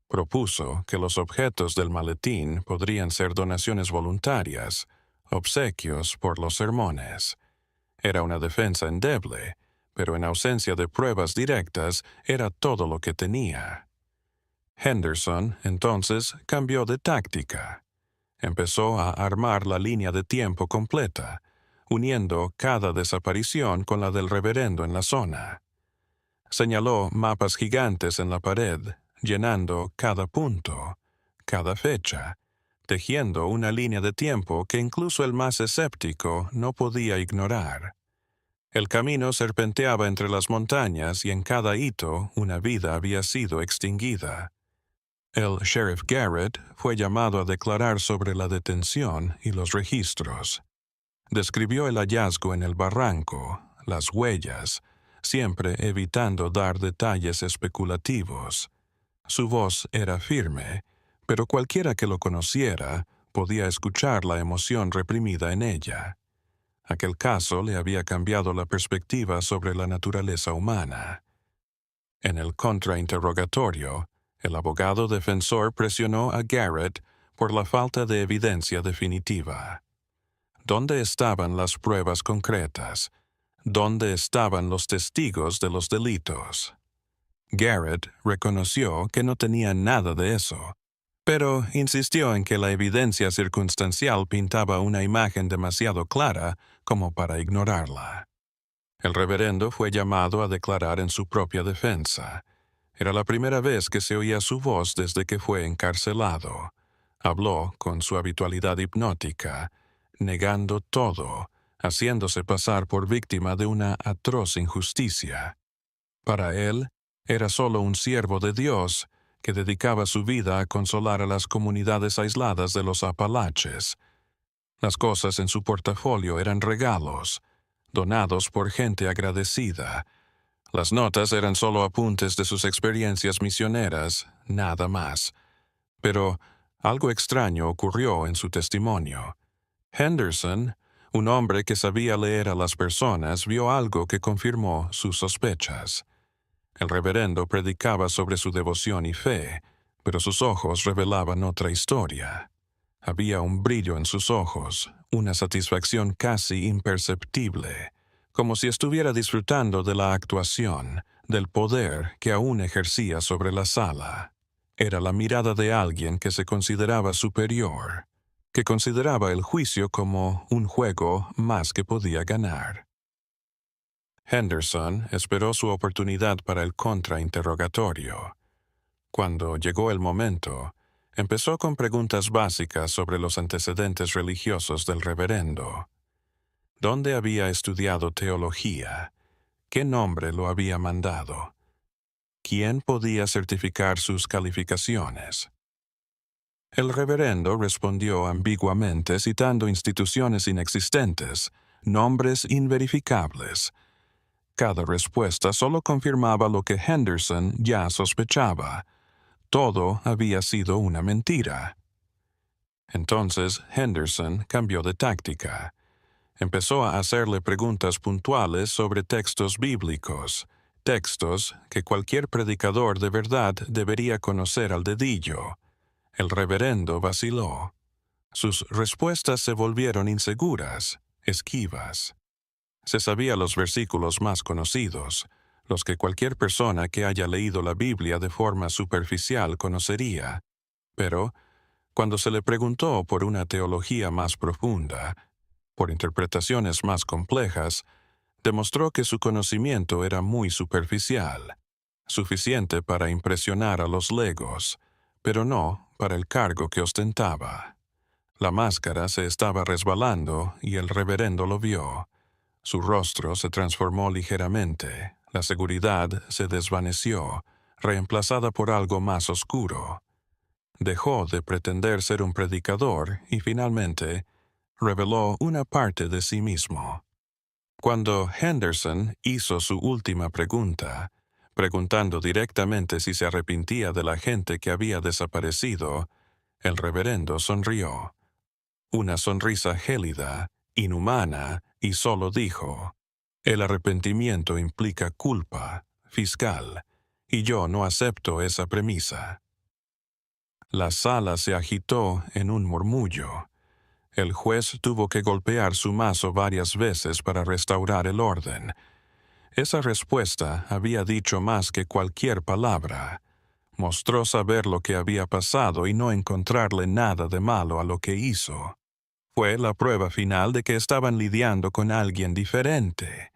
Propuso que los objetos del maletín podrían ser donaciones voluntarias, obsequios por los sermones. Era una defensa endeble, pero en ausencia de pruebas directas era todo lo que tenía. Henderson, entonces, cambió de táctica. Empezó a armar la línea de tiempo completa, uniendo cada desaparición con la del reverendo en la zona. Señaló mapas gigantes en la pared, llenando cada punto, cada fecha, tejiendo una línea de tiempo que incluso el más escéptico no podía ignorar. El camino serpenteaba entre las montañas y en cada hito una vida había sido extinguida. El sheriff Garrett fue llamado a declarar sobre la detención y los registros. Describió el hallazgo en el barranco, las huellas, siempre evitando dar detalles especulativos. Su voz era firme, pero cualquiera que lo conociera podía escuchar la emoción reprimida en ella. Aquel caso le había cambiado la perspectiva sobre la naturaleza humana. En el contrainterrogatorio, el abogado defensor presionó a Garrett por la falta de evidencia definitiva. ¿Dónde estaban las pruebas concretas? ¿Dónde estaban los testigos de los delitos? Garrett reconoció que no tenía nada de eso, pero insistió en que la evidencia circunstancial pintaba una imagen demasiado clara como para ignorarla. El reverendo fue llamado a declarar en su propia defensa. Era la primera vez que se oía su voz desde que fue encarcelado. Habló con su habitualidad hipnótica, negando todo, haciéndose pasar por víctima de una atroz injusticia. Para él, era solo un siervo de Dios que dedicaba su vida a consolar a las comunidades aisladas de los Apalaches. Las cosas en su portafolio eran regalos, donados por gente agradecida. Las notas eran solo apuntes de sus experiencias misioneras, nada más. Pero algo extraño ocurrió en su testimonio. Henderson, un hombre que sabía leer a las personas, vio algo que confirmó sus sospechas. El reverendo predicaba sobre su devoción y fe, pero sus ojos revelaban otra historia. Había un brillo en sus ojos, una satisfacción casi imperceptible, como si estuviera disfrutando de la actuación, del poder que aún ejercía sobre la sala. Era la mirada de alguien que se consideraba superior, que consideraba el juicio como un juego más que podía ganar. Henderson esperó su oportunidad para el contrainterrogatorio. Cuando llegó el momento, empezó con preguntas básicas sobre los antecedentes religiosos del reverendo. ¿Dónde había estudiado teología? ¿Qué nombre lo había mandado? ¿Quién podía certificar sus calificaciones? El reverendo respondió ambiguamente citando instituciones inexistentes, nombres inverificables. Cada respuesta solo confirmaba lo que Henderson ya sospechaba. Todo había sido una mentira. Entonces Henderson cambió de táctica. Empezó a hacerle preguntas puntuales sobre textos bíblicos, textos que cualquier predicador de verdad debería conocer al dedillo. El reverendo vaciló. Sus respuestas se volvieron inseguras, esquivas. Se sabía los versículos más conocidos, los que cualquier persona que haya leído la Biblia de forma superficial conocería. Pero, cuando se le preguntó por una teología más profunda, por interpretaciones más complejas, demostró que su conocimiento era muy superficial, suficiente para impresionar a los legos, pero no para el cargo que ostentaba. La máscara se estaba resbalando y el reverendo lo vio. Su rostro se transformó ligeramente, la seguridad se desvaneció, reemplazada por algo más oscuro. Dejó de pretender ser un predicador y finalmente reveló una parte de sí mismo. Cuando Henderson hizo su última pregunta, preguntando directamente si se arrepentía de la gente que había desaparecido, el reverendo sonrió. Una sonrisa gélida, inhumana, y solo dijo: «El arrepentimiento implica culpa, fiscal, y yo no acepto esa premisa». La sala se agitó en un murmullo. El juez tuvo que golpear su mazo varias veces para restaurar el orden. Esa respuesta había dicho más que cualquier palabra. Mostró saber lo que había pasado y no encontrarle nada de malo a lo que hizo. Fue la prueba final de que estaban lidiando con alguien diferente.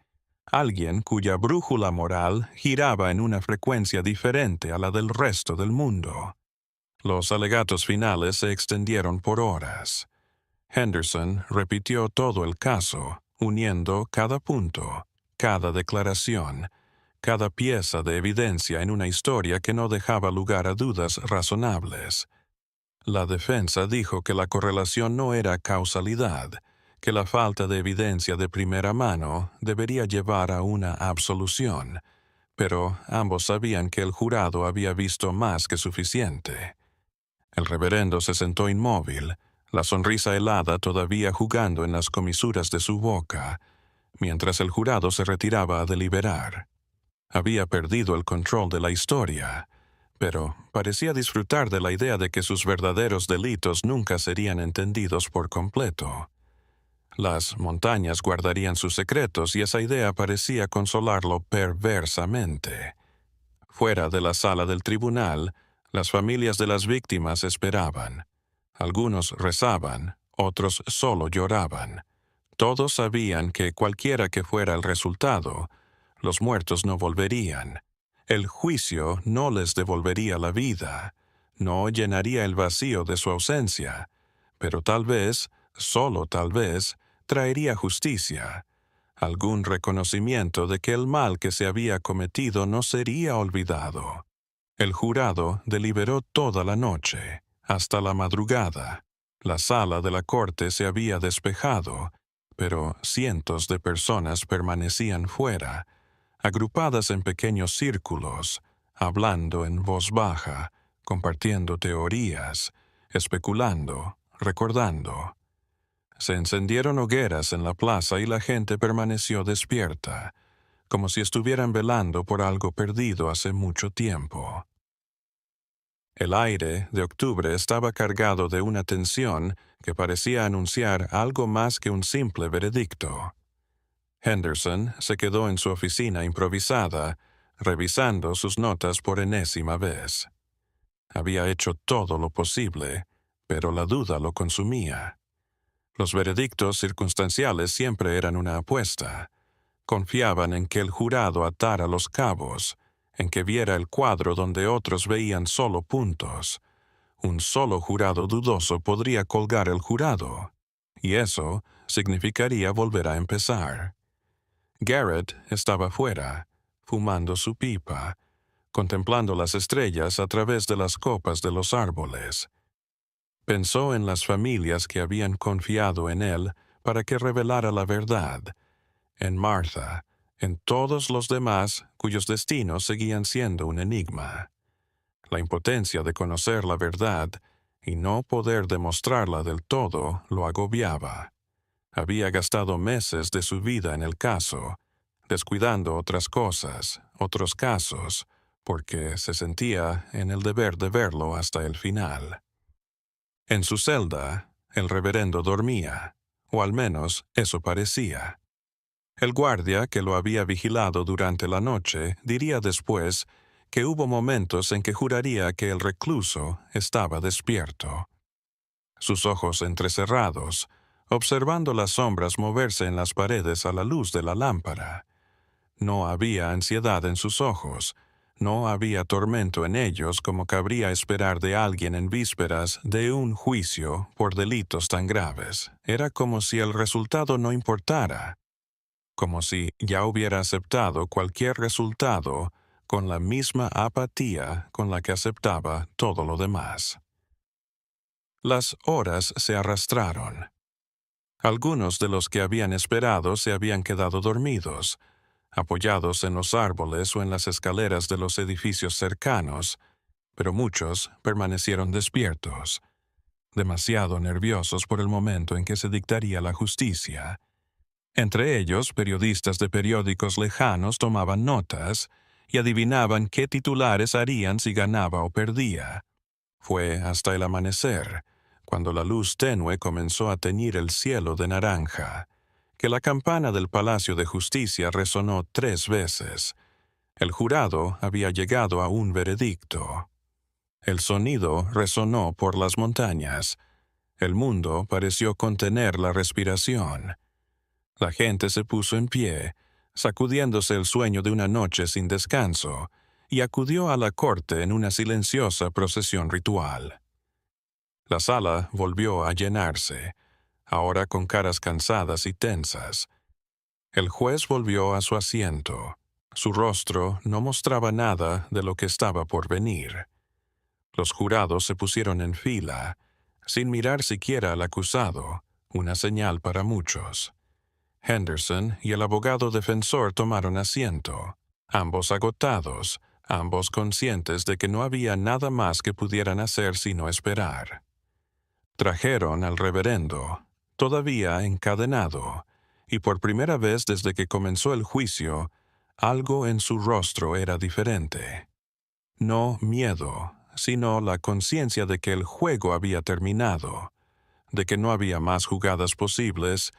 Alguien cuya brújula moral giraba en una frecuencia diferente a la del resto del mundo. Los alegatos finales se extendieron por horas. Henderson repitió todo el caso, uniendo cada punto, cada declaración, cada pieza de evidencia en una historia que no dejaba lugar a dudas razonables. La defensa dijo que la correlación no era causalidad, que la falta de evidencia de primera mano debería llevar a una absolución, pero ambos sabían que el jurado había visto más que suficiente. El reverendo se sentó inmóvil, la sonrisa helada todavía jugando en las comisuras de su boca, mientras el jurado se retiraba a deliberar. Había perdido el control de la historia, pero parecía disfrutar de la idea de que sus verdaderos delitos nunca serían entendidos por completo. Las montañas guardarían sus secretos y esa idea parecía consolarlo perversamente. Fuera de la sala del tribunal, las familias de las víctimas esperaban. Algunos rezaban, otros solo lloraban. Todos sabían que cualquiera que fuera el resultado, los muertos no volverían. El juicio no les devolvería la vida, no llenaría el vacío de su ausencia, pero tal vez, solo tal vez, traería justicia, algún reconocimiento de que el mal que se había cometido no sería olvidado. El jurado deliberó toda la noche, hasta la madrugada. La sala de la corte se había despejado, pero cientos de personas permanecían fuera, agrupadas en pequeños círculos, hablando en voz baja, compartiendo teorías, especulando, recordando. Se encendieron hogueras en la plaza y la gente permaneció despierta, como si estuvieran velando por algo perdido hace mucho tiempo. El aire de octubre estaba cargado de una tensión que parecía anunciar algo más que un simple veredicto. Henderson se quedó en su oficina improvisada, revisando sus notas por enésima vez. Había hecho todo lo posible, pero la duda lo consumía. Los veredictos circunstanciales siempre eran una apuesta. Confiaban en que el jurado atara los cabos, en que viera el cuadro donde otros veían solo puntos. Un solo jurado dudoso podría colgar el jurado, y eso significaría volver a empezar. Garrett estaba fuera, fumando su pipa, contemplando las estrellas a través de las copas de los árboles. Pensó en las familias que habían confiado en él para que revelara la verdad, en Martha, en todos los demás cuyos destinos seguían siendo un enigma. La impotencia de conocer la verdad y no poder demostrarla del todo lo agobiaba. Había gastado meses de su vida en el caso, descuidando otras cosas, otros casos, porque se sentía en el deber de verlo hasta el final. En su celda, el reverendo dormía, o al menos eso parecía. El guardia que lo había vigilado durante la noche diría después que hubo momentos en que juraría que el recluso estaba despierto. Sus ojos entrecerrados, observando las sombras moverse en las paredes a la luz de la lámpara. No había ansiedad en sus ojos, no había tormento en ellos como cabría esperar de alguien en vísperas de un juicio por delitos tan graves. Era como si el resultado no importara, como si ya hubiera aceptado cualquier resultado con la misma apatía con la que aceptaba todo lo demás. Las horas se arrastraron. Algunos de los que habían esperado se habían quedado dormidos, apoyados en los árboles o en las escaleras de los edificios cercanos, pero muchos permanecieron despiertos, demasiado nerviosos por el momento en que se dictaría la justicia. Entre ellos, periodistas de periódicos lejanos tomaban notas y adivinaban qué titulares harían si ganaba o perdía. Fue hasta el amanecer, cuando la luz tenue comenzó a teñir el cielo de naranja, que la campana del Palacio de Justicia resonó 3 veces. El jurado había llegado a un veredicto. El sonido resonó por las montañas. El mundo pareció contener la respiración. La gente se puso en pie, sacudiéndose el sueño de una noche sin descanso, y acudió a la corte en una silenciosa procesión ritual. La sala volvió a llenarse, ahora con caras cansadas y tensas. El juez volvió a su asiento. Su rostro no mostraba nada de lo que estaba por venir. Los jurados se pusieron en fila, sin mirar siquiera al acusado, una señal para muchos. Henderson y el abogado defensor tomaron asiento, ambos agotados, ambos conscientes de que no había nada más que pudieran hacer sino esperar. Trajeron al reverendo, todavía encadenado, y por primera vez desde que comenzó el juicio, algo en su rostro era diferente. No miedo, sino la conciencia de que el juego había terminado, de que no había más jugadas posibles,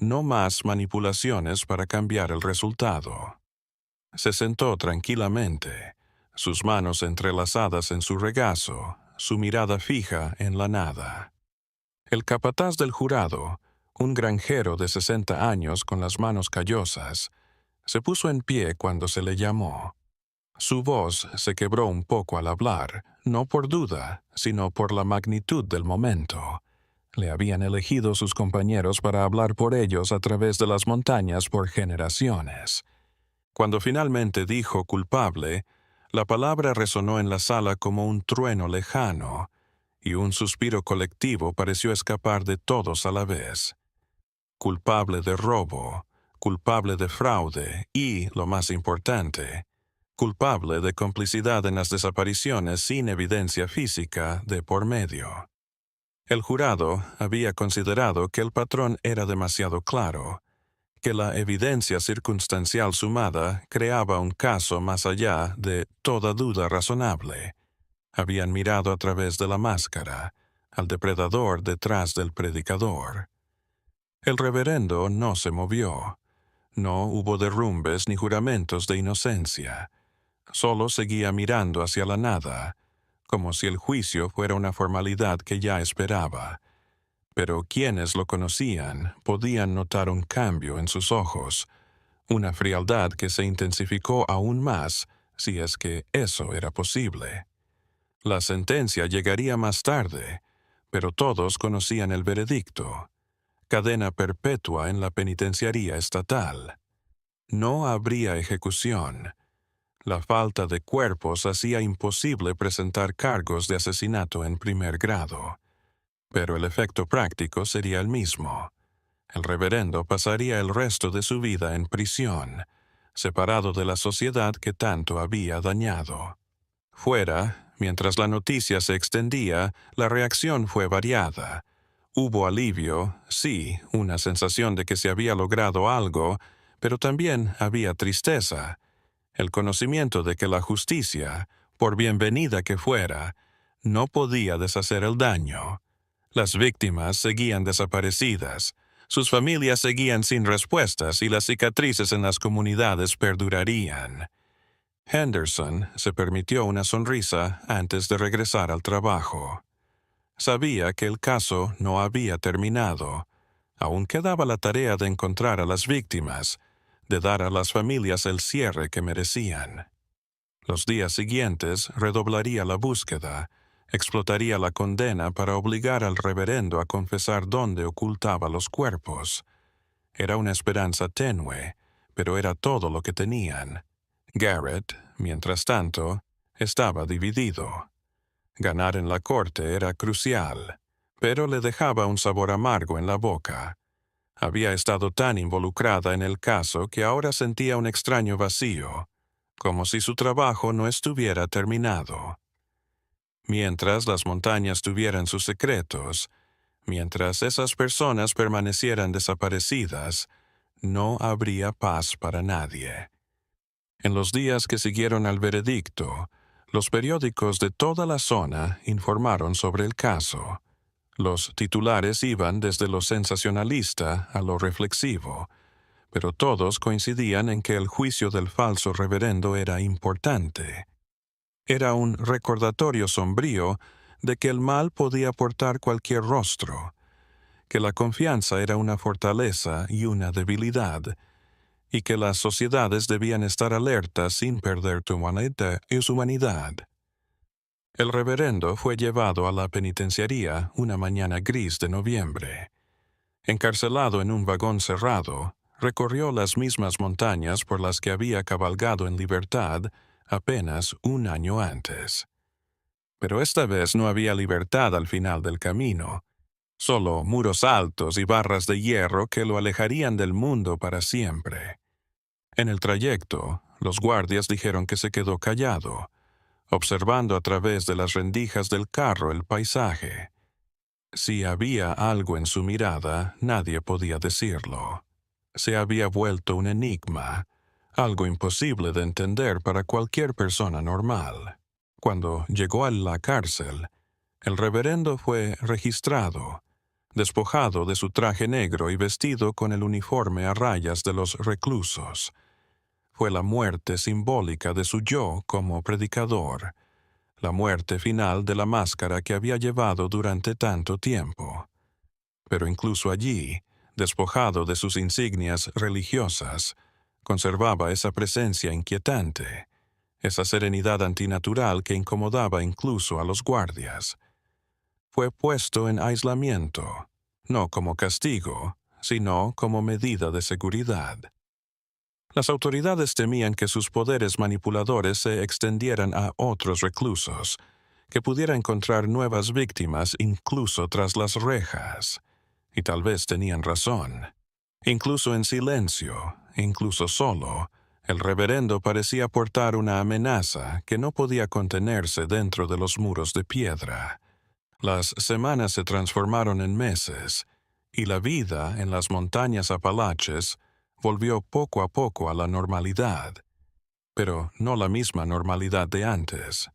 no más manipulaciones para cambiar el resultado. Se sentó tranquilamente, sus manos entrelazadas en su regazo, su mirada fija en la nada. El capataz del jurado, un granjero de 60 años con las manos callosas, se puso en pie cuando se le llamó. Su voz se quebró un poco al hablar, no por duda, sino por la magnitud del momento. Le habían elegido sus compañeros para hablar por ellos a través de las montañas por generaciones. Cuando finalmente dijo culpable, la palabra resonó en la sala como un trueno lejano, y un suspiro colectivo pareció escapar de todos a la vez. Culpable de robo, culpable de fraude y, lo más importante, culpable de complicidad en las desapariciones sin evidencia física de por medio. El jurado había considerado que el patrón era demasiado claro, que la evidencia circunstancial sumada creaba un caso más allá de toda duda razonable. Habían mirado a través de la máscara, al depredador detrás del predicador. El reverendo no se movió. No hubo derrumbes ni juramentos de inocencia. Solo seguía mirando hacia la nada, como si el juicio fuera una formalidad que ya esperaba. Pero quienes lo conocían podían notar un cambio en sus ojos, una frialdad que se intensificó aún más, si es que eso era posible. La sentencia llegaría más tarde, pero todos conocían el veredicto: cadena perpetua en la penitenciaría estatal. No habría ejecución. La falta de cuerpos hacía imposible presentar cargos de asesinato en primer grado, pero el efecto práctico sería el mismo. El reverendo pasaría el resto de su vida en prisión, separado de la sociedad que tanto había dañado. Fuera, mientras la noticia se extendía, la reacción fue variada. Hubo alivio, sí, una sensación de que se había logrado algo, pero también había tristeza. El conocimiento de que la justicia, por bienvenida que fuera, no podía deshacer el daño. Las víctimas seguían desaparecidas, sus familias seguían sin respuestas y las cicatrices en las comunidades perdurarían. Henderson se permitió una sonrisa antes de regresar al trabajo. Sabía que el caso no había terminado. Aún quedaba la tarea de encontrar a las víctimas, de dar a las familias el cierre que merecían. Los días siguientes redoblaría la búsqueda, explotaría la condena para obligar al reverendo a confesar dónde ocultaba los cuerpos. Era una esperanza tenue, pero era todo lo que tenían. Garrett, mientras tanto, estaba dividido. Ganar en la corte era crucial, pero le dejaba un sabor amargo en la boca. Había estado tan involucrada en el caso que ahora sentía un extraño vacío, como si su trabajo no estuviera terminado. Mientras las montañas tuvieran sus secretos, mientras esas personas permanecieran desaparecidas, no habría paz para nadie. En los días que siguieron al veredicto, los periódicos de toda la zona informaron sobre el caso. Los titulares iban desde lo sensacionalista a lo reflexivo, pero todos coincidían en que el juicio del falso reverendo era importante. Era un recordatorio sombrío de que el mal podía portar cualquier rostro, que la confianza era una fortaleza y una debilidad, y que las sociedades debían estar alertas sin perder su humanidad. El reverendo fue llevado a la penitenciaría una mañana gris de noviembre. Encarcelado en un vagón cerrado, recorrió las mismas montañas por las que había cabalgado en libertad apenas un año antes. Pero esta vez no había libertad al final del camino, solo muros altos y barras de hierro que lo alejarían del mundo para siempre. En el trayecto, los guardias dijeron que se quedó callado, observando a través de las rendijas del carro el paisaje. Si había algo en su mirada, nadie podía decirlo. Se había vuelto un enigma, algo imposible de entender para cualquier persona normal. Cuando llegó a la cárcel, el reverendo fue registrado, despojado de su traje negro y vestido con el uniforme a rayas de los reclusos. Fue la muerte simbólica de su yo como predicador, la muerte final de la máscara que había llevado durante tanto tiempo. Pero incluso allí, despojado de sus insignias religiosas, conservaba esa presencia inquietante, esa serenidad antinatural que incomodaba incluso a los guardias. Fue puesto en aislamiento, no como castigo, sino como medida de seguridad. Las autoridades temían que sus poderes manipuladores se extendieran a otros reclusos, que pudiera encontrar nuevas víctimas incluso tras las rejas. Y tal vez tenían razón. Incluso en silencio, incluso solo, el reverendo parecía portar una amenaza que no podía contenerse dentro de los muros de piedra. Las semanas se transformaron en meses, y la vida en las montañas Apalaches volvió poco a poco a la normalidad, pero no la misma normalidad de antes.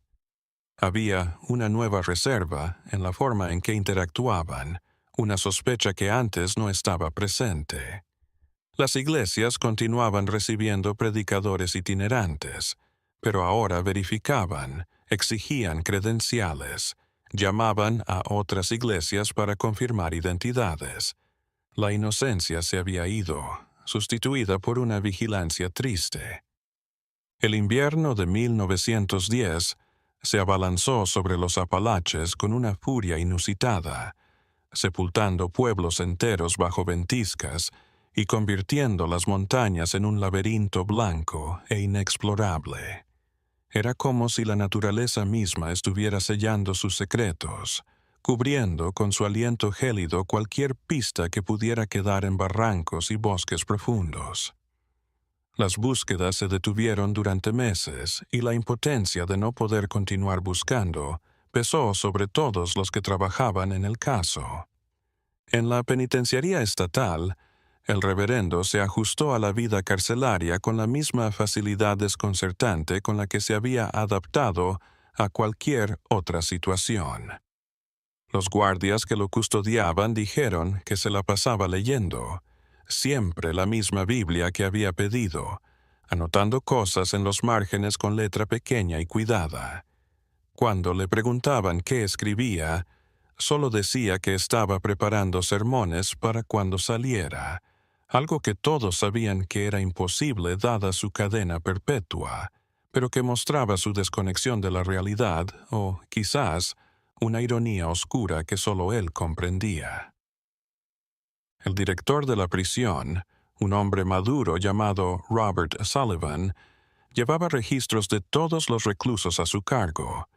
Había una nueva reserva en la forma en que interactuaban, una sospecha que antes no estaba presente. Las iglesias continuaban recibiendo predicadores itinerantes, pero ahora verificaban, exigían credenciales, llamaban a otras iglesias para confirmar identidades. La inocencia se había ido, sustituida por una vigilancia triste. El invierno de 1910 se abalanzó sobre los Apalaches con una furia inusitada, sepultando pueblos enteros bajo ventiscas y convirtiendo las montañas en un laberinto blanco e inexplorable. Era como si la naturaleza misma estuviera sellando sus secretos, cubriendo con su aliento gélido cualquier pista que pudiera quedar en barrancos y bosques profundos. Las búsquedas se detuvieron durante meses y la impotencia de no poder continuar buscando pesó sobre todos los que trabajaban en el caso. En la penitenciaría estatal, el reverendo se ajustó a la vida carcelaria con la misma facilidad desconcertante con la que se había adaptado a cualquier otra situación. Los guardias que lo custodiaban dijeron que se la pasaba leyendo, siempre la misma Biblia que había pedido, anotando cosas en los márgenes con letra pequeña y cuidada. Cuando le preguntaban qué escribía, solo decía que estaba preparando sermones para cuando saliera, algo que todos sabían que era imposible dada su cadena perpetua, pero que mostraba su desconexión de la realidad o, quizás, una ironía oscura que solo él comprendía. El director de la prisión, un hombre maduro llamado Robert Sullivan, llevaba registros de todos los reclusos a su cargo,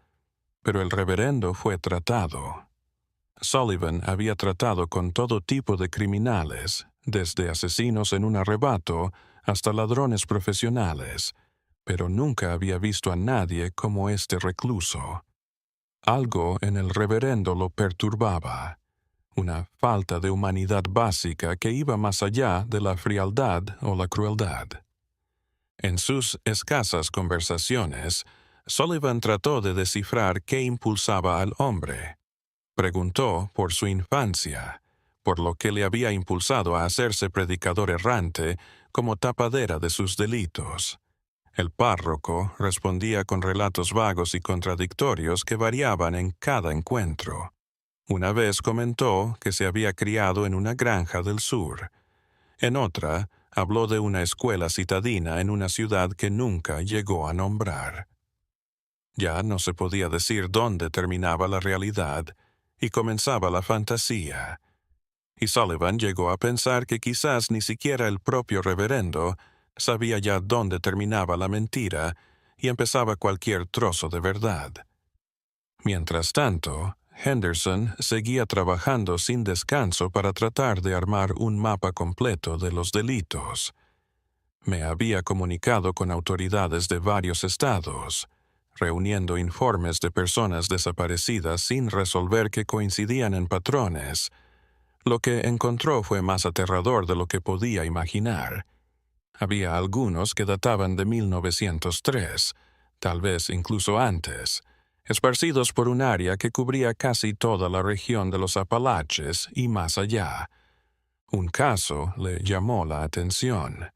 pero el reverendo fue tratado. Sullivan había tratado con todo tipo de criminales, desde asesinos en un arrebato hasta ladrones profesionales, pero nunca había visto a nadie como este recluso. Algo en el reverendo lo perturbaba, una falta de humanidad básica que iba más allá de la frialdad o la crueldad. En sus escasas conversaciones, Sullivan trató de descifrar qué impulsaba al hombre. Preguntó por su infancia, por lo que le había impulsado a hacerse predicador errante como tapadera de sus delitos. El párroco respondía con relatos vagos y contradictorios que variaban en cada encuentro. Una vez comentó que se había criado en una granja del sur. En otra, habló de una escuela citadina en una ciudad que nunca llegó a nombrar. Ya no se podía decir dónde terminaba la realidad y comenzaba la fantasía. Y Sullivan llegó a pensar que quizás ni siquiera el propio reverendo sabía ya dónde terminaba la mentira y empezaba cualquier trozo de verdad. Mientras tanto, Henderson seguía trabajando sin descanso para tratar de armar un mapa completo de los delitos. Me había comunicado con autoridades de varios estados, reuniendo informes de personas desaparecidas sin resolver que coincidían en patrones. Lo que encontró fue más aterrador de lo que podía imaginar. Había algunos que databan de 1903, tal vez incluso antes, esparcidos por un área que cubría casi toda la región de los Apalaches y más allá. Un caso le llamó la atención.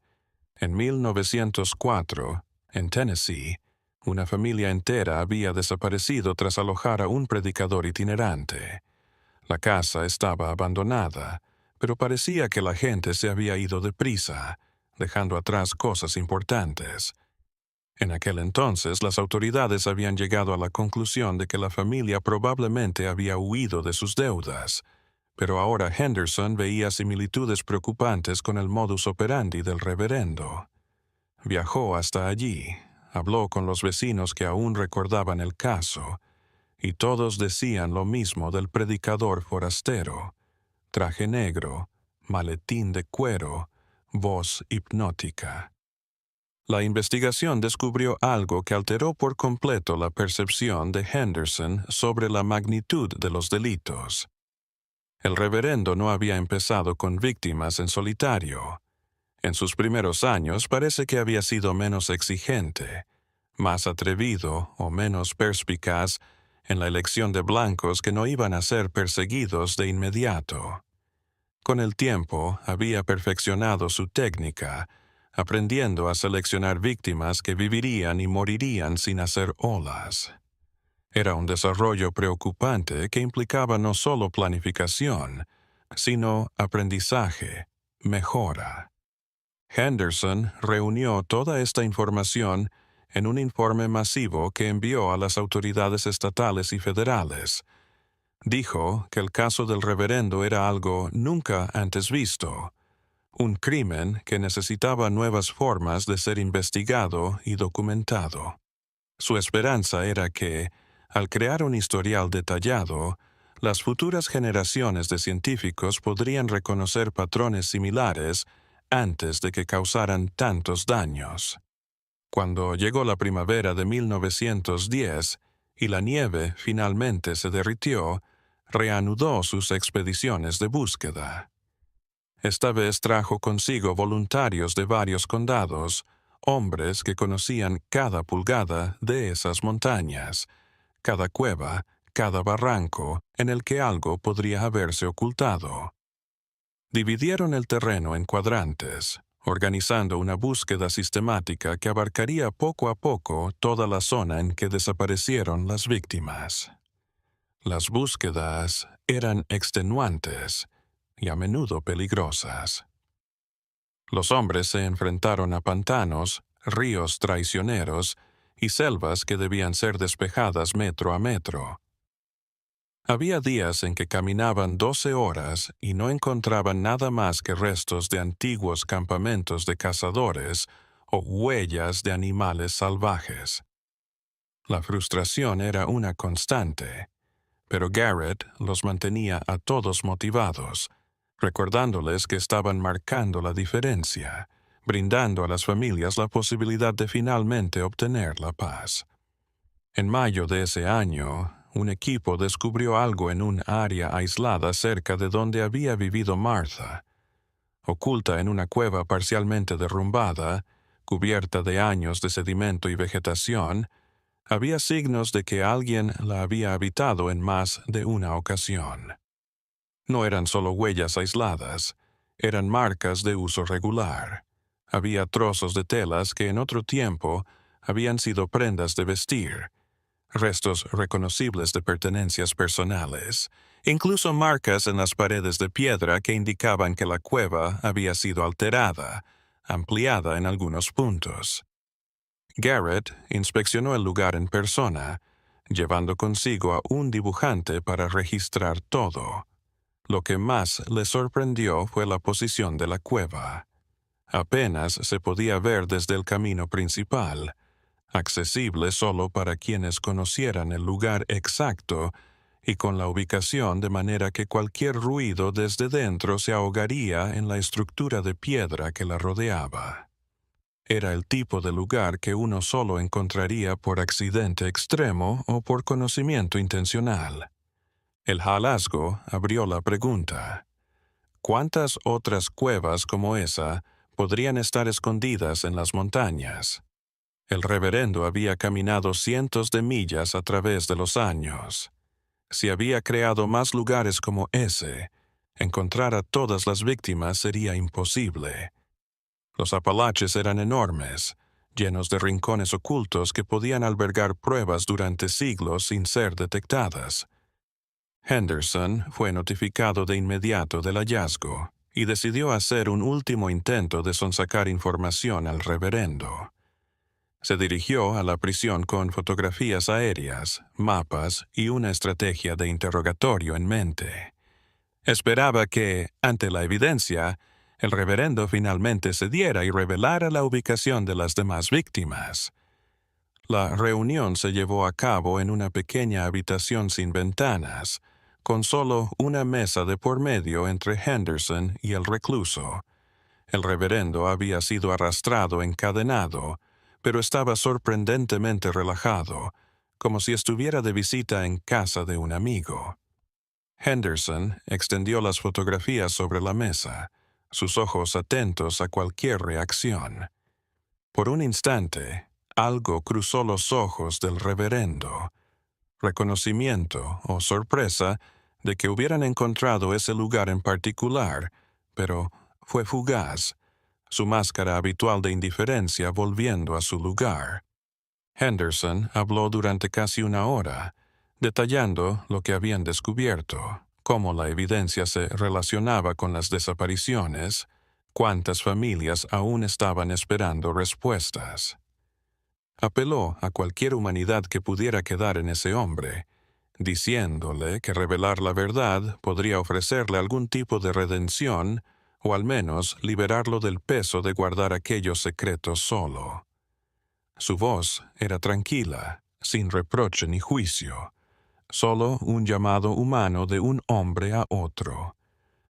En 1904, en Tennessee, una familia entera había desaparecido tras alojar a un predicador itinerante. La casa estaba abandonada, pero parecía que la gente se había ido deprisa, dejando atrás cosas importantes. En aquel entonces, las autoridades habían llegado a la conclusión de que la familia probablemente había huido de sus deudas, pero ahora Henderson veía similitudes preocupantes con el modus operandi del reverendo. Viajó hasta allí, habló con los vecinos que aún recordaban el caso, y todos decían lo mismo del predicador forastero: traje negro, maletín de cuero, voz hipnótica. La investigación descubrió algo que alteró por completo la percepción de Henderson sobre la magnitud de los delitos. El reverendo no había empezado con víctimas en solitario. En sus primeros años parece que había sido menos exigente, más atrevido o menos perspicaz en la elección de blancos que no iban a ser perseguidos de inmediato. Con el tiempo había perfeccionado su técnica, aprendiendo a seleccionar víctimas que vivirían y morirían sin hacer olas. Era un desarrollo preocupante que implicaba no solo planificación, sino aprendizaje, mejora. Henderson reunió toda esta información en un informe masivo que envió a las autoridades estatales y federales. Dijo que el caso del reverendo era algo nunca antes visto, un crimen que necesitaba nuevas formas de ser investigado y documentado. Su esperanza era que, al crear un historial detallado, las futuras generaciones de científicos podrían reconocer patrones similares antes de que causaran tantos daños. Cuando llegó la primavera de 1910 y la nieve finalmente se derritió, reanudó sus expediciones de búsqueda. Esta vez trajo consigo voluntarios de varios condados, hombres que conocían cada pulgada de esas montañas, cada cueva, cada barranco en el que algo podría haberse ocultado. Dividieron el terreno en cuadrantes, organizando una búsqueda sistemática que abarcaría poco a poco toda la zona en que desaparecieron las víctimas. Las búsquedas eran extenuantes y a menudo peligrosas. Los hombres se enfrentaron a pantanos, ríos traicioneros y selvas que debían ser despejadas metro a metro. Había días en que caminaban 12 horas y no encontraban nada más que restos de antiguos campamentos de cazadores o huellas de animales salvajes. La frustración era una constante, pero Garrett los mantenía a todos motivados, recordándoles que estaban marcando la diferencia, brindando a las familias la posibilidad de finalmente obtener la paz. En mayo de ese año, un equipo descubrió algo en un área aislada cerca de donde había vivido Martha. Oculta en una cueva parcialmente derrumbada, cubierta de años de sedimento y vegetación, había signos de que alguien la había habitado en más de una ocasión. No eran solo huellas aisladas, eran marcas de uso regular. Había trozos de telas que en otro tiempo habían sido prendas de vestir, restos reconocibles de pertenencias personales, incluso marcas en las paredes de piedra que indicaban que la cueva había sido alterada, ampliada en algunos puntos. Garrett inspeccionó el lugar en persona, llevando consigo a un dibujante para registrar todo. Lo que más le sorprendió fue la posición de la cueva. Apenas se podía ver desde el camino principal, accesible solo para quienes conocieran el lugar exacto y con la ubicación de manera que cualquier ruido desde dentro se ahogaría en la estructura de piedra que la rodeaba. Era el tipo de lugar que uno solo encontraría por accidente extremo o por conocimiento intencional. El hallazgo abrió la pregunta: ¿cuántas otras cuevas como esa podrían estar escondidas en las montañas? El reverendo había caminado cientos de millas a través de los años. Si había creado más lugares como ese, encontrar a todas las víctimas sería imposible. Los Apalaches eran enormes, llenos de rincones ocultos que podían albergar pruebas durante siglos sin ser detectadas. Henderson fue notificado de inmediato del hallazgo y decidió hacer un último intento de sonsacar información al reverendo. Se dirigió a la prisión con fotografías aéreas, mapas y una estrategia de interrogatorio en mente. Esperaba que, ante la evidencia, el reverendo finalmente cediera y revelara la ubicación de las demás víctimas. La reunión se llevó a cabo en una pequeña habitación sin ventanas, con solo una mesa de por medio entre Henderson y el recluso. El reverendo había sido arrastrado encadenado, pero estaba sorprendentemente relajado, como si estuviera de visita en casa de un amigo. Henderson extendió las fotografías sobre la mesa, sus ojos atentos a cualquier reacción. Por un instante, algo cruzó los ojos del reverendo. Reconocimiento o sorpresa de que hubieran encontrado ese lugar en particular, pero fue fugaz, su máscara habitual de indiferencia volviendo a su lugar. Henderson habló durante casi una hora, detallando lo que habían descubierto, cómo la evidencia se relacionaba con las desapariciones, ¿Cuántas familias aún estaban esperando respuestas? Apeló a cualquier humanidad que pudiera quedar en ese hombre, diciéndole que revelar la verdad podría ofrecerle algún tipo de redención o al menos liberarlo del peso de guardar aquellos secretos solo. Su voz era tranquila, sin reproche ni juicio, solo un llamado humano de un hombre a otro.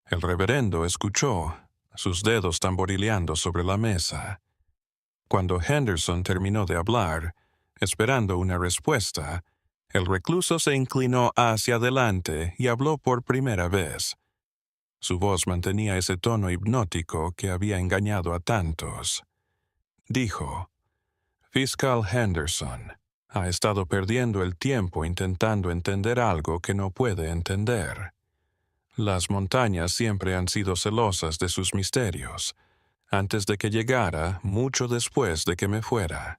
El reverendo escuchó, sus dedos tamborileando sobre la mesa. Cuando Henderson terminó de hablar, esperando una respuesta, el recluso se inclinó hacia adelante y habló por primera vez. Su voz mantenía ese tono hipnótico que había engañado a tantos. Dijo: «Fiscal Henderson, ha estado perdiendo el tiempo intentando entender algo que no puede entender. Las montañas siempre han sido celosas de sus misterios, antes de que llegara, mucho después de que me fuera.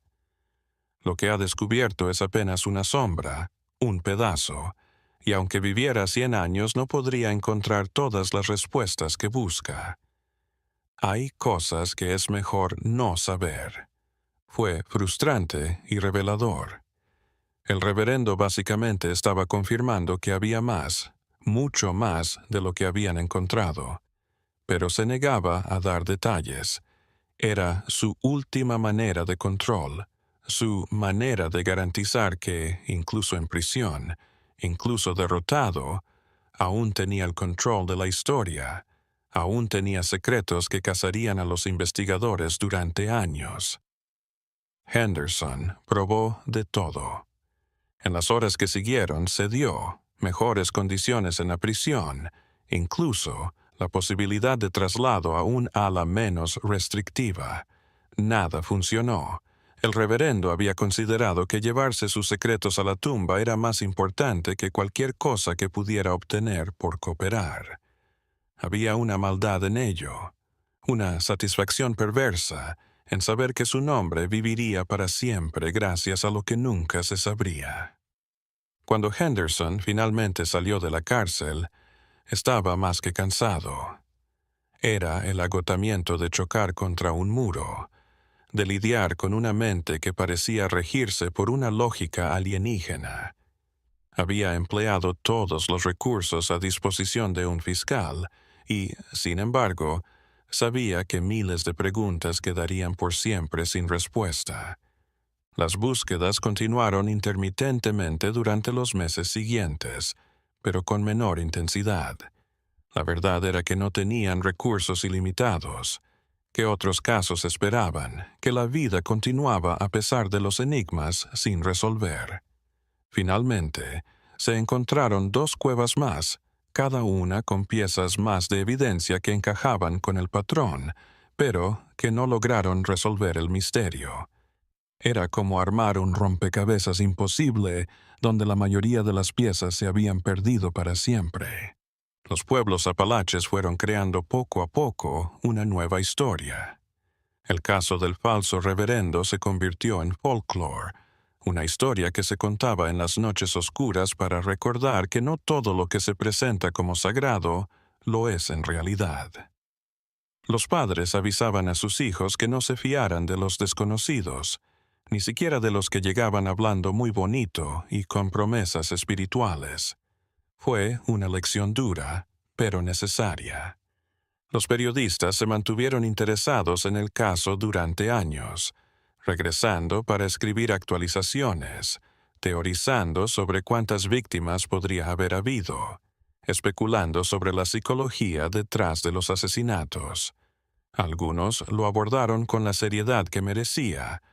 Lo que ha descubierto es apenas una sombra, un pedazo, y aunque viviera 100 años no podría encontrar todas las respuestas que busca. Hay cosas que es mejor no saber». Fue frustrante y revelador. El reverendo básicamente estaba confirmando que había más, mucho más de lo que habían encontrado, pero se negaba a dar detalles. Era su última manera de control, su manera de garantizar que, incluso en prisión, incluso derrotado, aún tenía el control de la historia, aún tenía secretos que cazarían a los investigadores durante años. Henderson probó de todo. En las horas que siguieron se dio mejores condiciones en la prisión, incluso la posibilidad de traslado a un ala menos restrictiva. Nada funcionó. El reverendo había considerado que llevarse sus secretos a la tumba era más importante que cualquier cosa que pudiera obtener por cooperar. Había una maldad en ello, una satisfacción perversa en saber que su nombre viviría para siempre gracias a lo que nunca se sabría. Cuando Henderson finalmente salió de la cárcel, estaba más que cansado. Era el agotamiento de chocar contra un muro, de lidiar con una mente que parecía regirse por una lógica alienígena. Había empleado todos los recursos a disposición de un fiscal y, sin embargo, sabía que miles de preguntas quedarían por siempre sin respuesta. Las búsquedas continuaron intermitentemente durante los meses siguientes, pero con menor intensidad. La verdad era que no tenían recursos ilimitados, que otros casos esperaban, que la vida continuaba a pesar de los enigmas sin resolver. Finalmente, se encontraron 2 cuevas más, cada una con piezas más de evidencia que encajaban con el patrón, pero que no lograron resolver el misterio. Era como armar un rompecabezas imposible donde la mayoría de las piezas se habían perdido para siempre. Los pueblos apalaches fueron creando poco a poco una nueva historia. El caso del falso reverendo se convirtió en folclore, una historia que se contaba en las noches oscuras para recordar que no todo lo que se presenta como sagrado lo es en realidad. Los padres avisaban a sus hijos que no se fiaran de los desconocidos, ni siquiera de los que llegaban hablando muy bonito y con promesas espirituales. Fue una lección dura, pero necesaria. Los periodistas se mantuvieron interesados en el caso durante años, regresando para escribir actualizaciones, teorizando sobre cuántas víctimas podría haber habido, especulando sobre la psicología detrás de los asesinatos. Algunos lo abordaron con la seriedad que merecía,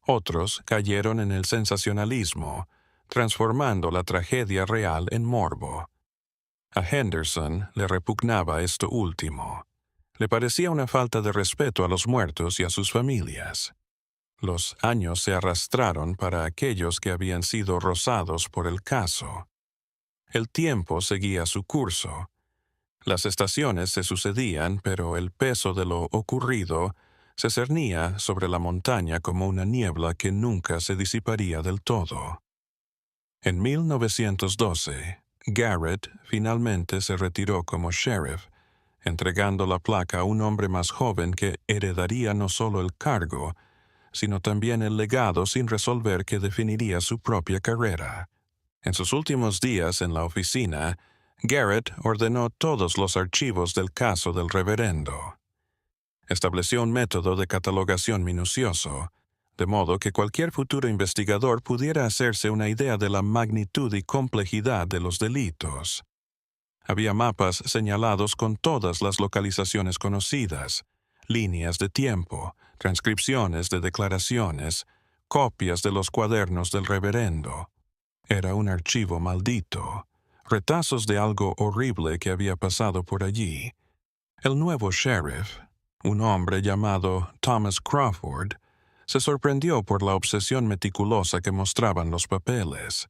otros cayeron en el sensacionalismo, transformando la tragedia real en morbo. A Henderson le repugnaba esto último. Le parecía una falta de respeto a los muertos y a sus familias. Los años se arrastraron para aquellos que habían sido rozados por el caso. El tiempo seguía su curso. Las estaciones se sucedían, pero el peso de lo ocurrido se cernía sobre la montaña como una niebla que nunca se disiparía del todo. En 1912, Garrett finalmente se retiró como sheriff, entregando la placa a un hombre más joven que heredaría no solo el cargo, sino también el legado sin resolver que definiría su propia carrera. En sus últimos días en la oficina, Garrett ordenó todos los archivos del caso del reverendo. Estableció un método de catalogación minucioso, de modo que cualquier futuro investigador pudiera hacerse una idea de la magnitud y complejidad de los delitos. Había mapas señalados con todas las localizaciones conocidas, líneas de tiempo, transcripciones de declaraciones, copias de los cuadernos del reverendo. Era un archivo maldito, retazos de algo horrible que había pasado por allí. El nuevo sheriff, un hombre llamado Thomas Crawford, se sorprendió por la obsesión meticulosa que mostraban los papeles.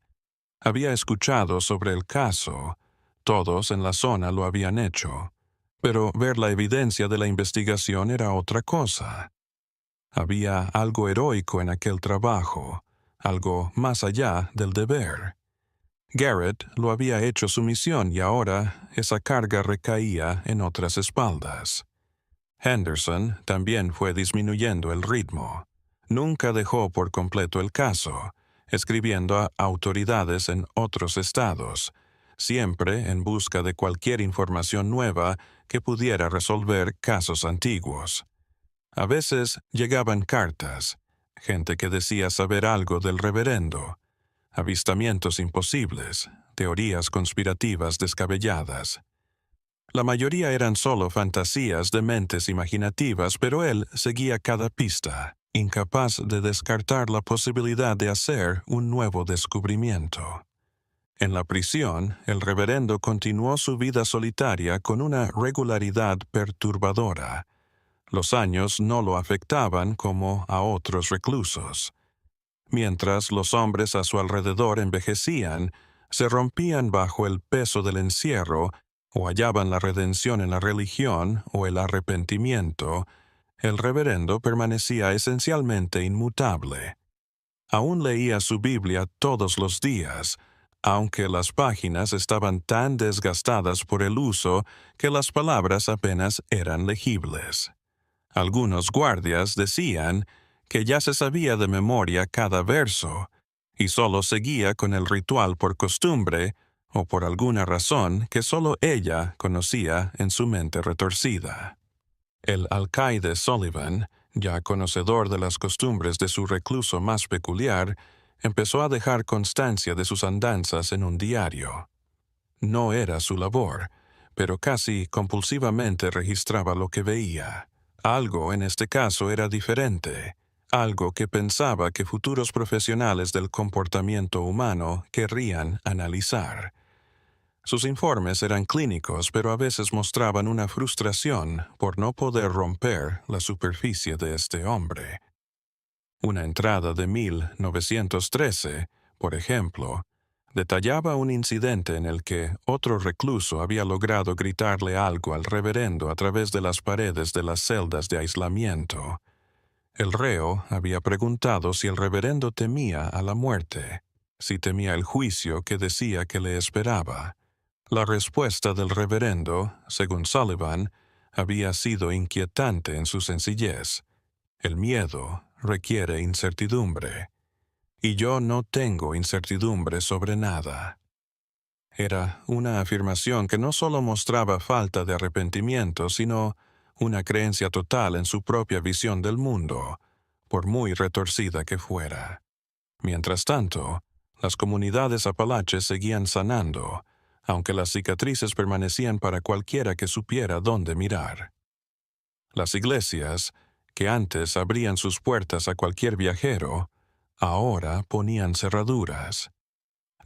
Había escuchado sobre el caso, todos en la zona lo habían hecho, pero ver la evidencia de la investigación era otra cosa. Había algo heroico en aquel trabajo, algo más allá del deber. Garrett lo había hecho su misión y ahora esa carga recaía en otras espaldas. Henderson también fue disminuyendo el ritmo. Nunca dejó por completo el caso, escribiendo a autoridades en otros estados, siempre en busca de cualquier información nueva que pudiera resolver casos antiguos. A veces llegaban cartas, gente que decía saber algo del reverendo, avistamientos imposibles, teorías conspirativas descabelladas. La mayoría eran solo fantasías de mentes imaginativas, pero él seguía cada pista, incapaz de descartar la posibilidad de hacer un nuevo descubrimiento. En la prisión, el reverendo continuó su vida solitaria con una regularidad perturbadora. Los años no lo afectaban como a otros reclusos. Mientras los hombres a su alrededor envejecían, se rompían bajo el peso del encierro o hallaban la redención en la religión o el arrepentimiento, el reverendo permanecía esencialmente inmutable. Aún leía su Biblia todos los días, aunque las páginas estaban tan desgastadas por el uso que las palabras apenas eran legibles. Algunos guardias decían que ya se sabía de memoria cada verso, y solo seguía con el ritual por costumbre o por alguna razón que solo ella conocía en su mente retorcida. El alcaide Sullivan, ya conocedor de las costumbres de su recluso más peculiar, empezó a dejar constancia de sus andanzas en un diario. No era su labor, pero casi compulsivamente registraba lo que veía. Algo en este caso era diferente, algo que pensaba que futuros profesionales del comportamiento humano querrían analizar. Sus informes eran clínicos, pero a veces mostraban una frustración por no poder romper la superficie de este hombre. Una entrada de 1913, por ejemplo, detallaba un incidente en el que otro recluso había logrado gritarle algo al reverendo a través de las paredes de las celdas de aislamiento. El reo había preguntado si el reverendo temía a la muerte, si temía el juicio que decía que le esperaba. La respuesta del reverendo, según Sullivan, había sido inquietante en su sencillez. El miedo requiere incertidumbre, y yo no tengo incertidumbre sobre nada. Era una afirmación que no solo mostraba falta de arrepentimiento, sino una creencia total en su propia visión del mundo, por muy retorcida que fuera. Mientras tanto, las comunidades apalaches seguían sanando, aunque las cicatrices permanecían para cualquiera que supiera dónde mirar. Las iglesias, que antes abrían sus puertas a cualquier viajero, ahora ponían cerraduras.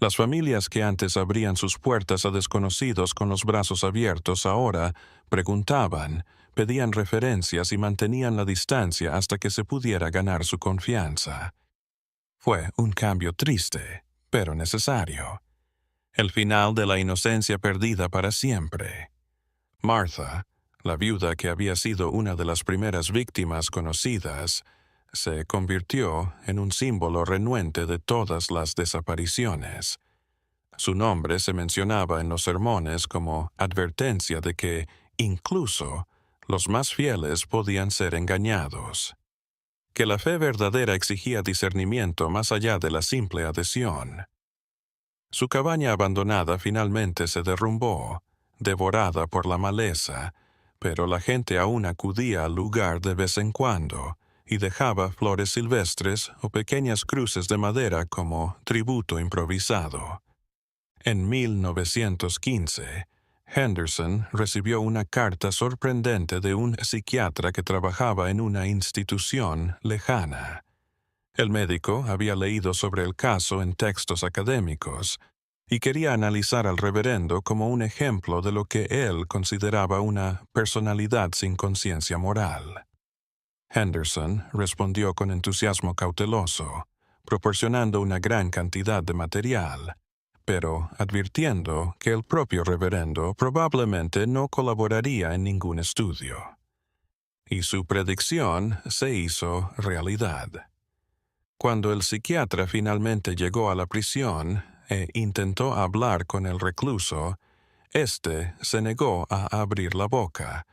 Las familias que antes abrían sus puertas a desconocidos con los brazos abiertos ahora preguntaban, pedían referencias y mantenían la distancia hasta que se pudiera ganar su confianza. Fue un cambio triste, pero necesario. El final de la inocencia perdida para siempre. Martha, la viuda que había sido una de las primeras víctimas conocidas, se convirtió en un símbolo renuente de todas las desapariciones. Su nombre se mencionaba en los sermones como advertencia de que incluso los más fieles podían ser engañados, que la fe verdadera exigía discernimiento más allá de la simple adhesión. Su cabaña abandonada finalmente se derrumbó, devorada por la maleza, pero la gente aún acudía al lugar de vez en cuando y dejaba flores silvestres o pequeñas cruces de madera como tributo improvisado. En 1915, Henderson recibió una carta sorprendente de un psiquiatra que trabajaba en una institución lejana. El médico había leído sobre el caso en textos académicos y quería analizar al reverendo como un ejemplo de lo que él consideraba una personalidad sin conciencia moral. Henderson respondió con entusiasmo cauteloso, proporcionando una gran cantidad de material, pero advirtiendo que el propio reverendo probablemente no colaboraría en ningún estudio. Y su predicción se hizo realidad. Cuando el psiquiatra finalmente llegó a la prisión e intentó hablar con el recluso, éste se negó a abrir la boca.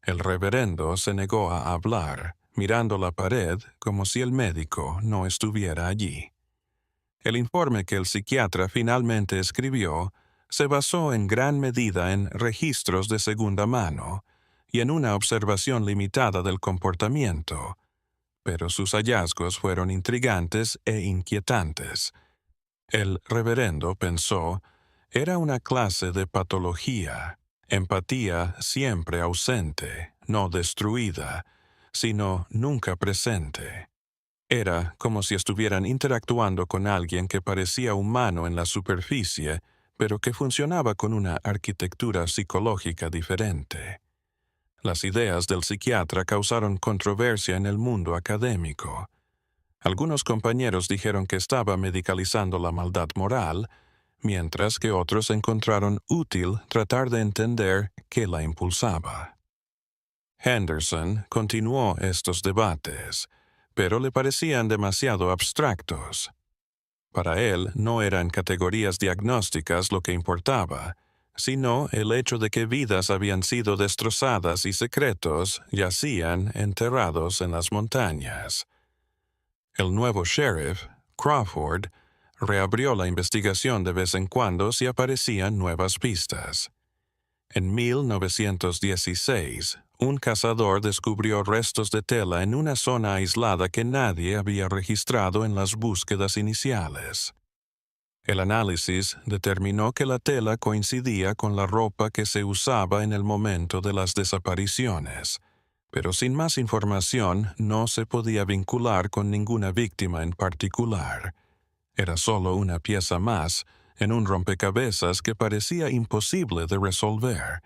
El reverendo se negó a hablar, mirando la pared como si el médico no estuviera allí. El informe que el psiquiatra finalmente escribió se basó en gran medida en registros de segunda mano y en una observación limitada del comportamiento, pero sus hallazgos fueron intrigantes e inquietantes. El reverendo pensó, era una clase de patología, empatía siempre ausente, no destruida, sino nunca presente. Era como si estuvieran interactuando con alguien que parecía humano en la superficie, pero que funcionaba con una arquitectura psicológica diferente. Las ideas del psiquiatra causaron controversia en el mundo académico. Algunos compañeros dijeron que estaba medicalizando la maldad moral, mientras que otros encontraron útil tratar de entender qué la impulsaba. Henderson continuó estos debates, pero le parecían demasiado abstractos. Para él no eran categorías diagnósticas lo que importaba, sino el hecho de que vidas habían sido destrozadas y secretos yacían enterrados en las montañas. El nuevo sheriff, Crawford, reabrió la investigación de vez en cuando si aparecían nuevas pistas. En 1916, un cazador descubrió restos de tela en una zona aislada que nadie había registrado en las búsquedas iniciales. El análisis determinó que la tela coincidía con la ropa que se usaba en el momento de las desapariciones, pero sin más información no se podía vincular con ninguna víctima en particular. Era solo una pieza más en un rompecabezas que parecía imposible de resolver.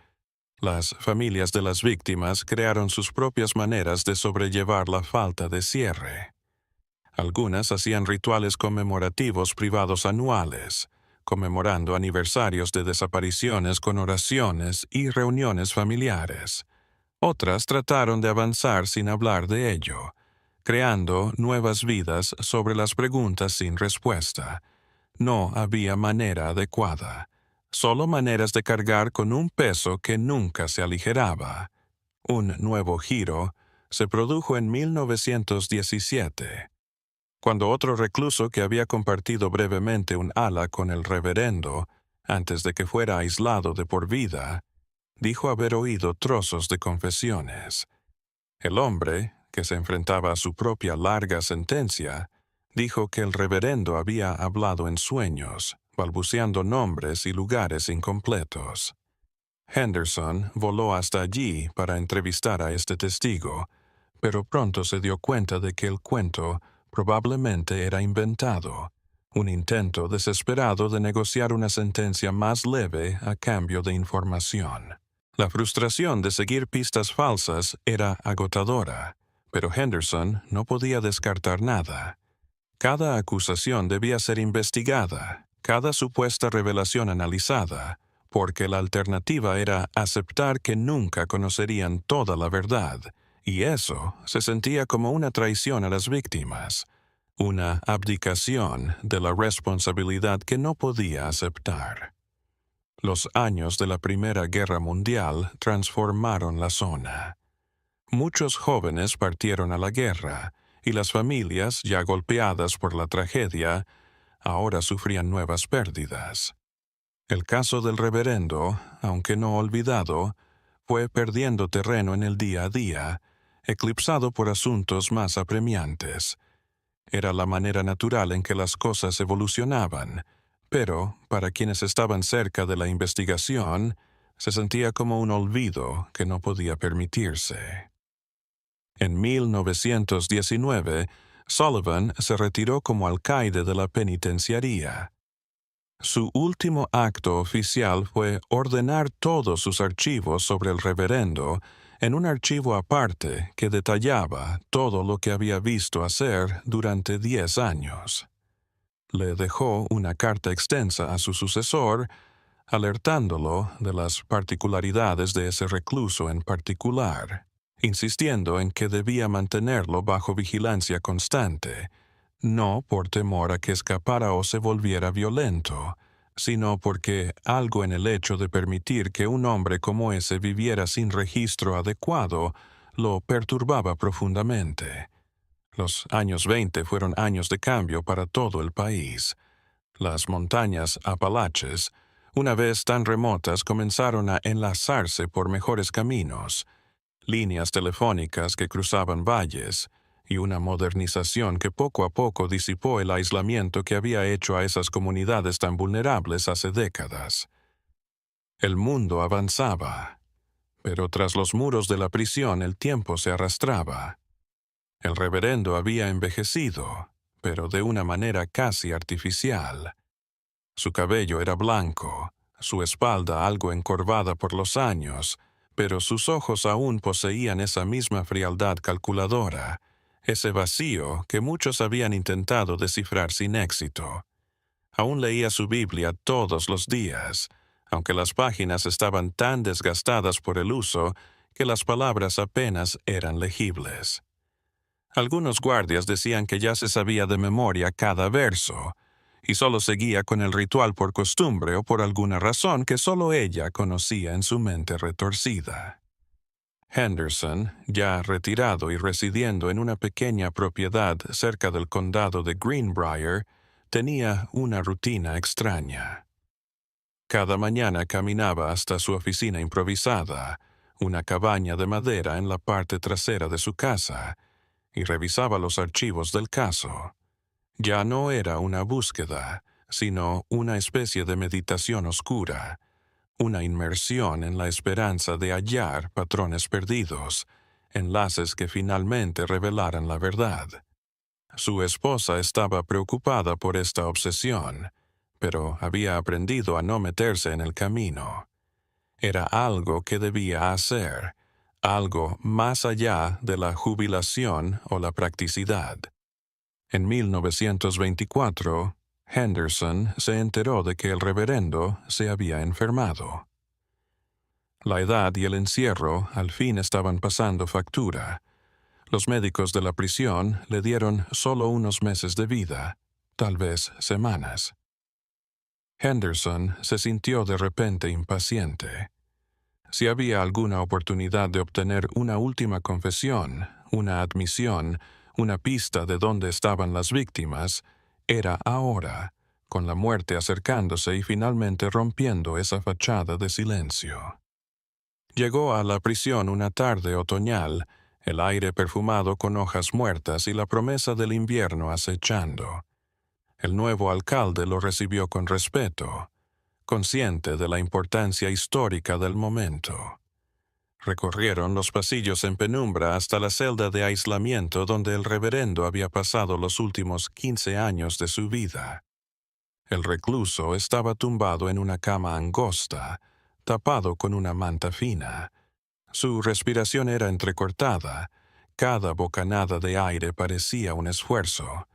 Las familias de las víctimas crearon sus propias maneras de sobrellevar la falta de cierre. Algunas hacían rituales conmemorativos privados anuales, conmemorando aniversarios de desapariciones con oraciones y reuniones familiares. Otras trataron de avanzar sin hablar de ello, creando nuevas vidas sobre las preguntas sin respuesta. No había manera adecuada, solo maneras de cargar con un peso que nunca se aligeraba. Un nuevo giro se produjo en 1917, cuando otro recluso que había compartido brevemente un ala con el reverendo, antes de que fuera aislado de por vida, dijo haber oído trozos de confesiones. El hombre, que se enfrentaba a su propia larga sentencia, dijo que el reverendo había hablado en sueños, balbuceando nombres y lugares incompletos. Henderson voló hasta allí para entrevistar a este testigo, pero pronto se dio cuenta de que el cuento probablemente era inventado, un intento desesperado de negociar una sentencia más leve a cambio de información. La frustración de seguir pistas falsas era agotadora, pero Henderson no podía descartar nada. Cada acusación debía ser investigada, cada supuesta revelación analizada, porque la alternativa era aceptar que nunca conocerían toda la verdad, y eso se sentía como una traición a las víctimas, una abdicación de la responsabilidad que no podía aceptar. Los años de la Primera Guerra Mundial transformaron la zona. Muchos jóvenes partieron a la guerra, y las familias, ya golpeadas por la tragedia, ahora sufrían nuevas pérdidas. El caso del reverendo, aunque no olvidado, fue perdiendo terreno en el día a día, eclipsado por asuntos más apremiantes. Era la manera natural en que las cosas evolucionaban, pero, para quienes estaban cerca de la investigación, se sentía como un olvido que no podía permitirse. En 1919, Sullivan se retiró como alcaide de la penitenciaría. Su último acto oficial fue ordenar todos sus archivos sobre el reverendo en un archivo aparte que detallaba todo lo que había visto hacer durante 10 años. Le dejó una carta extensa a su sucesor, alertándolo de las particularidades de ese recluso en particular, insistiendo en que debía mantenerlo bajo vigilancia constante, no por temor a que escapara o se volviera violento, sino porque algo en el hecho de permitir que un hombre como ese viviera sin registro adecuado lo perturbaba profundamente. Los años 20 fueron años de cambio para todo el país. Las montañas Apalaches, una vez tan remotas, comenzaron a enlazarse por mejores caminos, líneas telefónicas que cruzaban valles, y una modernización que poco a poco disipó el aislamiento que había hecho a esas comunidades tan vulnerables hace décadas. El mundo avanzaba, pero tras los muros de la prisión el tiempo se arrastraba. El reverendo había envejecido, pero de una manera casi artificial. Su cabello era blanco, su espalda algo encorvada por los años, pero sus ojos aún poseían esa misma frialdad calculadora, ese vacío que muchos habían intentado descifrar sin éxito. Aún leía su Biblia todos los días, aunque las páginas estaban tan desgastadas por el uso que las palabras apenas eran legibles. Algunos guardias decían que ya se sabía de memoria cada verso, y solo seguía con el ritual por costumbre o por alguna razón que solo ella conocía en su mente retorcida. Henderson, ya retirado y residiendo en una pequeña propiedad cerca del condado de Greenbrier, tenía una rutina extraña. Cada mañana caminaba hasta su oficina improvisada, una cabaña de madera en la parte trasera de su casa, y revisaba los archivos del caso. Ya no era una búsqueda, sino una especie de meditación oscura, una inmersión en la esperanza de hallar patrones perdidos, enlaces que finalmente revelaran la verdad. Su esposa estaba preocupada por esta obsesión, pero había aprendido a no meterse en el camino. Era algo que debía hacer, algo más allá de la jubilación o la practicidad. En 1924, Henderson se enteró de que el reverendo se había enfermado. La edad y el encierro al fin estaban pasando factura. Los médicos de la prisión le dieron solo unos meses de vida, tal vez semanas. Henderson se sintió de repente impaciente. Si había alguna oportunidad de obtener una última confesión, una admisión, una pista de dónde estaban las víctimas, era ahora, con la muerte acercándose y finalmente rompiendo esa fachada de silencio. Llegó a la prisión una tarde otoñal, el aire perfumado con hojas muertas y la promesa del invierno acechando. El nuevo alcalde lo recibió con respeto, consciente de la importancia histórica del momento. Recorrieron los pasillos en penumbra hasta la celda de aislamiento donde el reverendo había pasado los últimos 15 años de su vida. El recluso estaba tumbado en una cama angosta, tapado con una manta fina. Su respiración era entrecortada, cada bocanada de aire parecía un esfuerzo.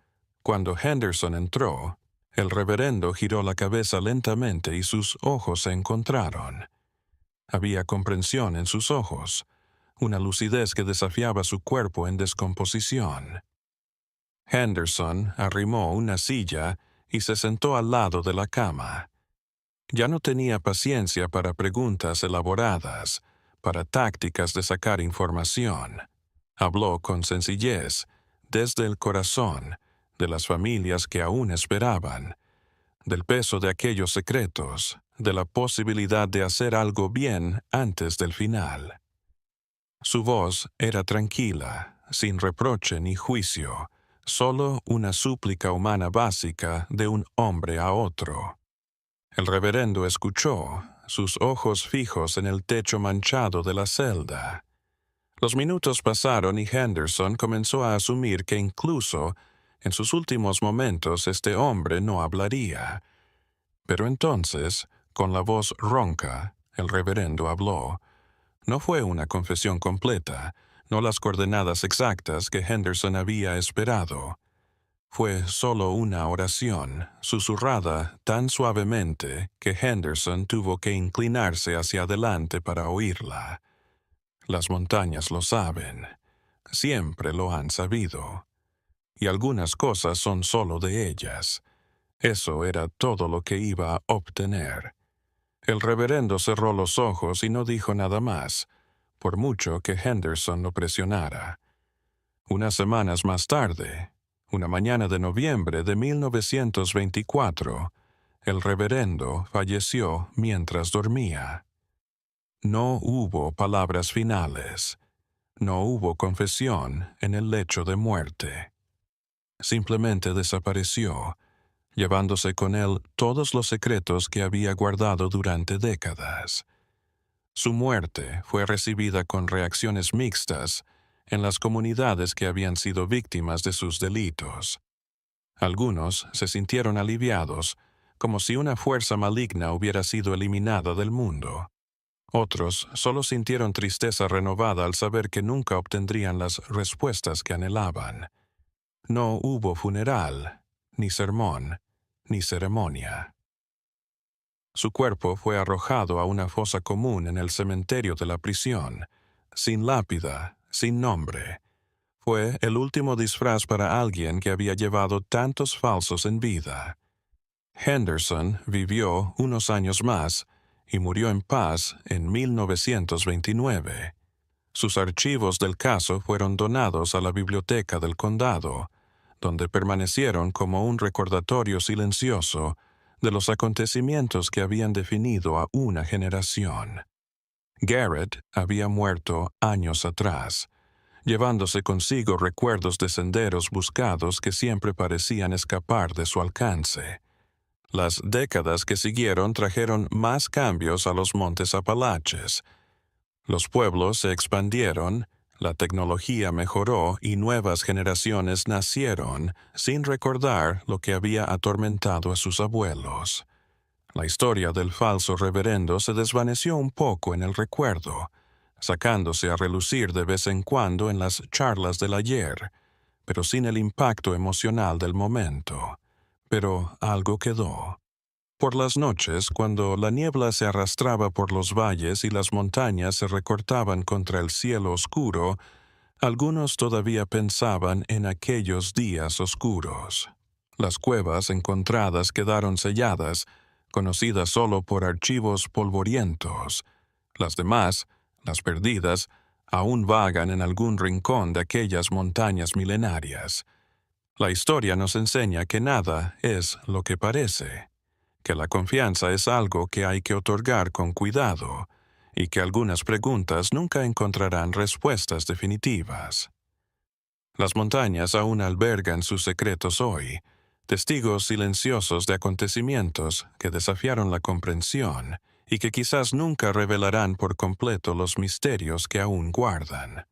Cuando Henderson entró, el reverendo giró la cabeza lentamente y sus ojos se encontraron. Había comprensión en sus ojos, una lucidez que desafiaba su cuerpo en descomposición. Henderson arrimó una silla y se sentó al lado de la cama. Ya no tenía paciencia para preguntas elaboradas, para tácticas de sacar información. Habló con sencillez, desde el corazón, de las familias que aún esperaban, del peso de aquellos secretos, de la posibilidad de hacer algo bien antes del final. Su voz era tranquila, sin reproche ni juicio, solo una súplica humana básica de un hombre a otro. El reverendo escuchó, sus ojos fijos en el techo manchado de la celda. Los minutos pasaron y Henderson comenzó a asumir que incluso en sus últimos momentos este hombre no hablaría. Pero entonces, con la voz ronca, el reverendo habló. No fue una confesión completa, no las coordenadas exactas que Henderson había esperado. Fue solo una oración, susurrada tan suavemente que Henderson tuvo que inclinarse hacia adelante para oírla. Las montañas lo saben, siempre lo han sabido, y algunas cosas son solo de ellas. Eso era todo lo que iba a obtener. El reverendo cerró los ojos y no dijo nada más, por mucho que Henderson lo presionara. Unas semanas más tarde, una mañana de noviembre de 1924, el reverendo falleció mientras dormía. No hubo palabras finales. No hubo confesión en el lecho de muerte. Simplemente desapareció, llevándose con él todos los secretos que había guardado durante décadas. Su muerte fue recibida con reacciones mixtas en las comunidades que habían sido víctimas de sus delitos. Algunos se sintieron aliviados, como si una fuerza maligna hubiera sido eliminada del mundo. Otros solo sintieron tristeza renovada al saber que nunca obtendrían las respuestas que anhelaban. No hubo funeral, ni sermón, ni ceremonia. Su cuerpo fue arrojado a una fosa común en el cementerio de la prisión, sin lápida, sin nombre. Fue el último disfraz para alguien que había llevado tantos falsos en vida. Henderson vivió unos años más y murió en paz en 1929. Sus archivos del caso fueron donados a la biblioteca del condado, donde permanecieron como un recordatorio silencioso de los acontecimientos que habían definido a una generación. Garrett había muerto años atrás, llevándose consigo recuerdos de senderos buscados que siempre parecían escapar de su alcance. Las décadas que siguieron trajeron más cambios a los montes Apalaches. Los pueblos se expandieron, la tecnología mejoró y nuevas generaciones nacieron sin recordar lo que había atormentado a sus abuelos. La historia del falso reverendo se desvaneció un poco en el recuerdo, sacándose a relucir de vez en cuando en las charlas del ayer, pero sin el impacto emocional del momento. Pero algo quedó. Por las noches, cuando la niebla se arrastraba por los valles y las montañas se recortaban contra el cielo oscuro, algunos todavía pensaban en aquellos días oscuros. Las cuevas encontradas quedaron selladas, conocidas solo por archivos polvorientos. Las demás, las perdidas, aún vagan en algún rincón de aquellas montañas milenarias. La historia nos enseña que nada es lo que parece, que la confianza es algo que hay que otorgar con cuidado y que algunas preguntas nunca encontrarán respuestas definitivas. Las montañas aún albergan sus secretos hoy, testigos silenciosos de acontecimientos que desafiaron la comprensión y que quizás nunca revelarán por completo los misterios que aún guardan.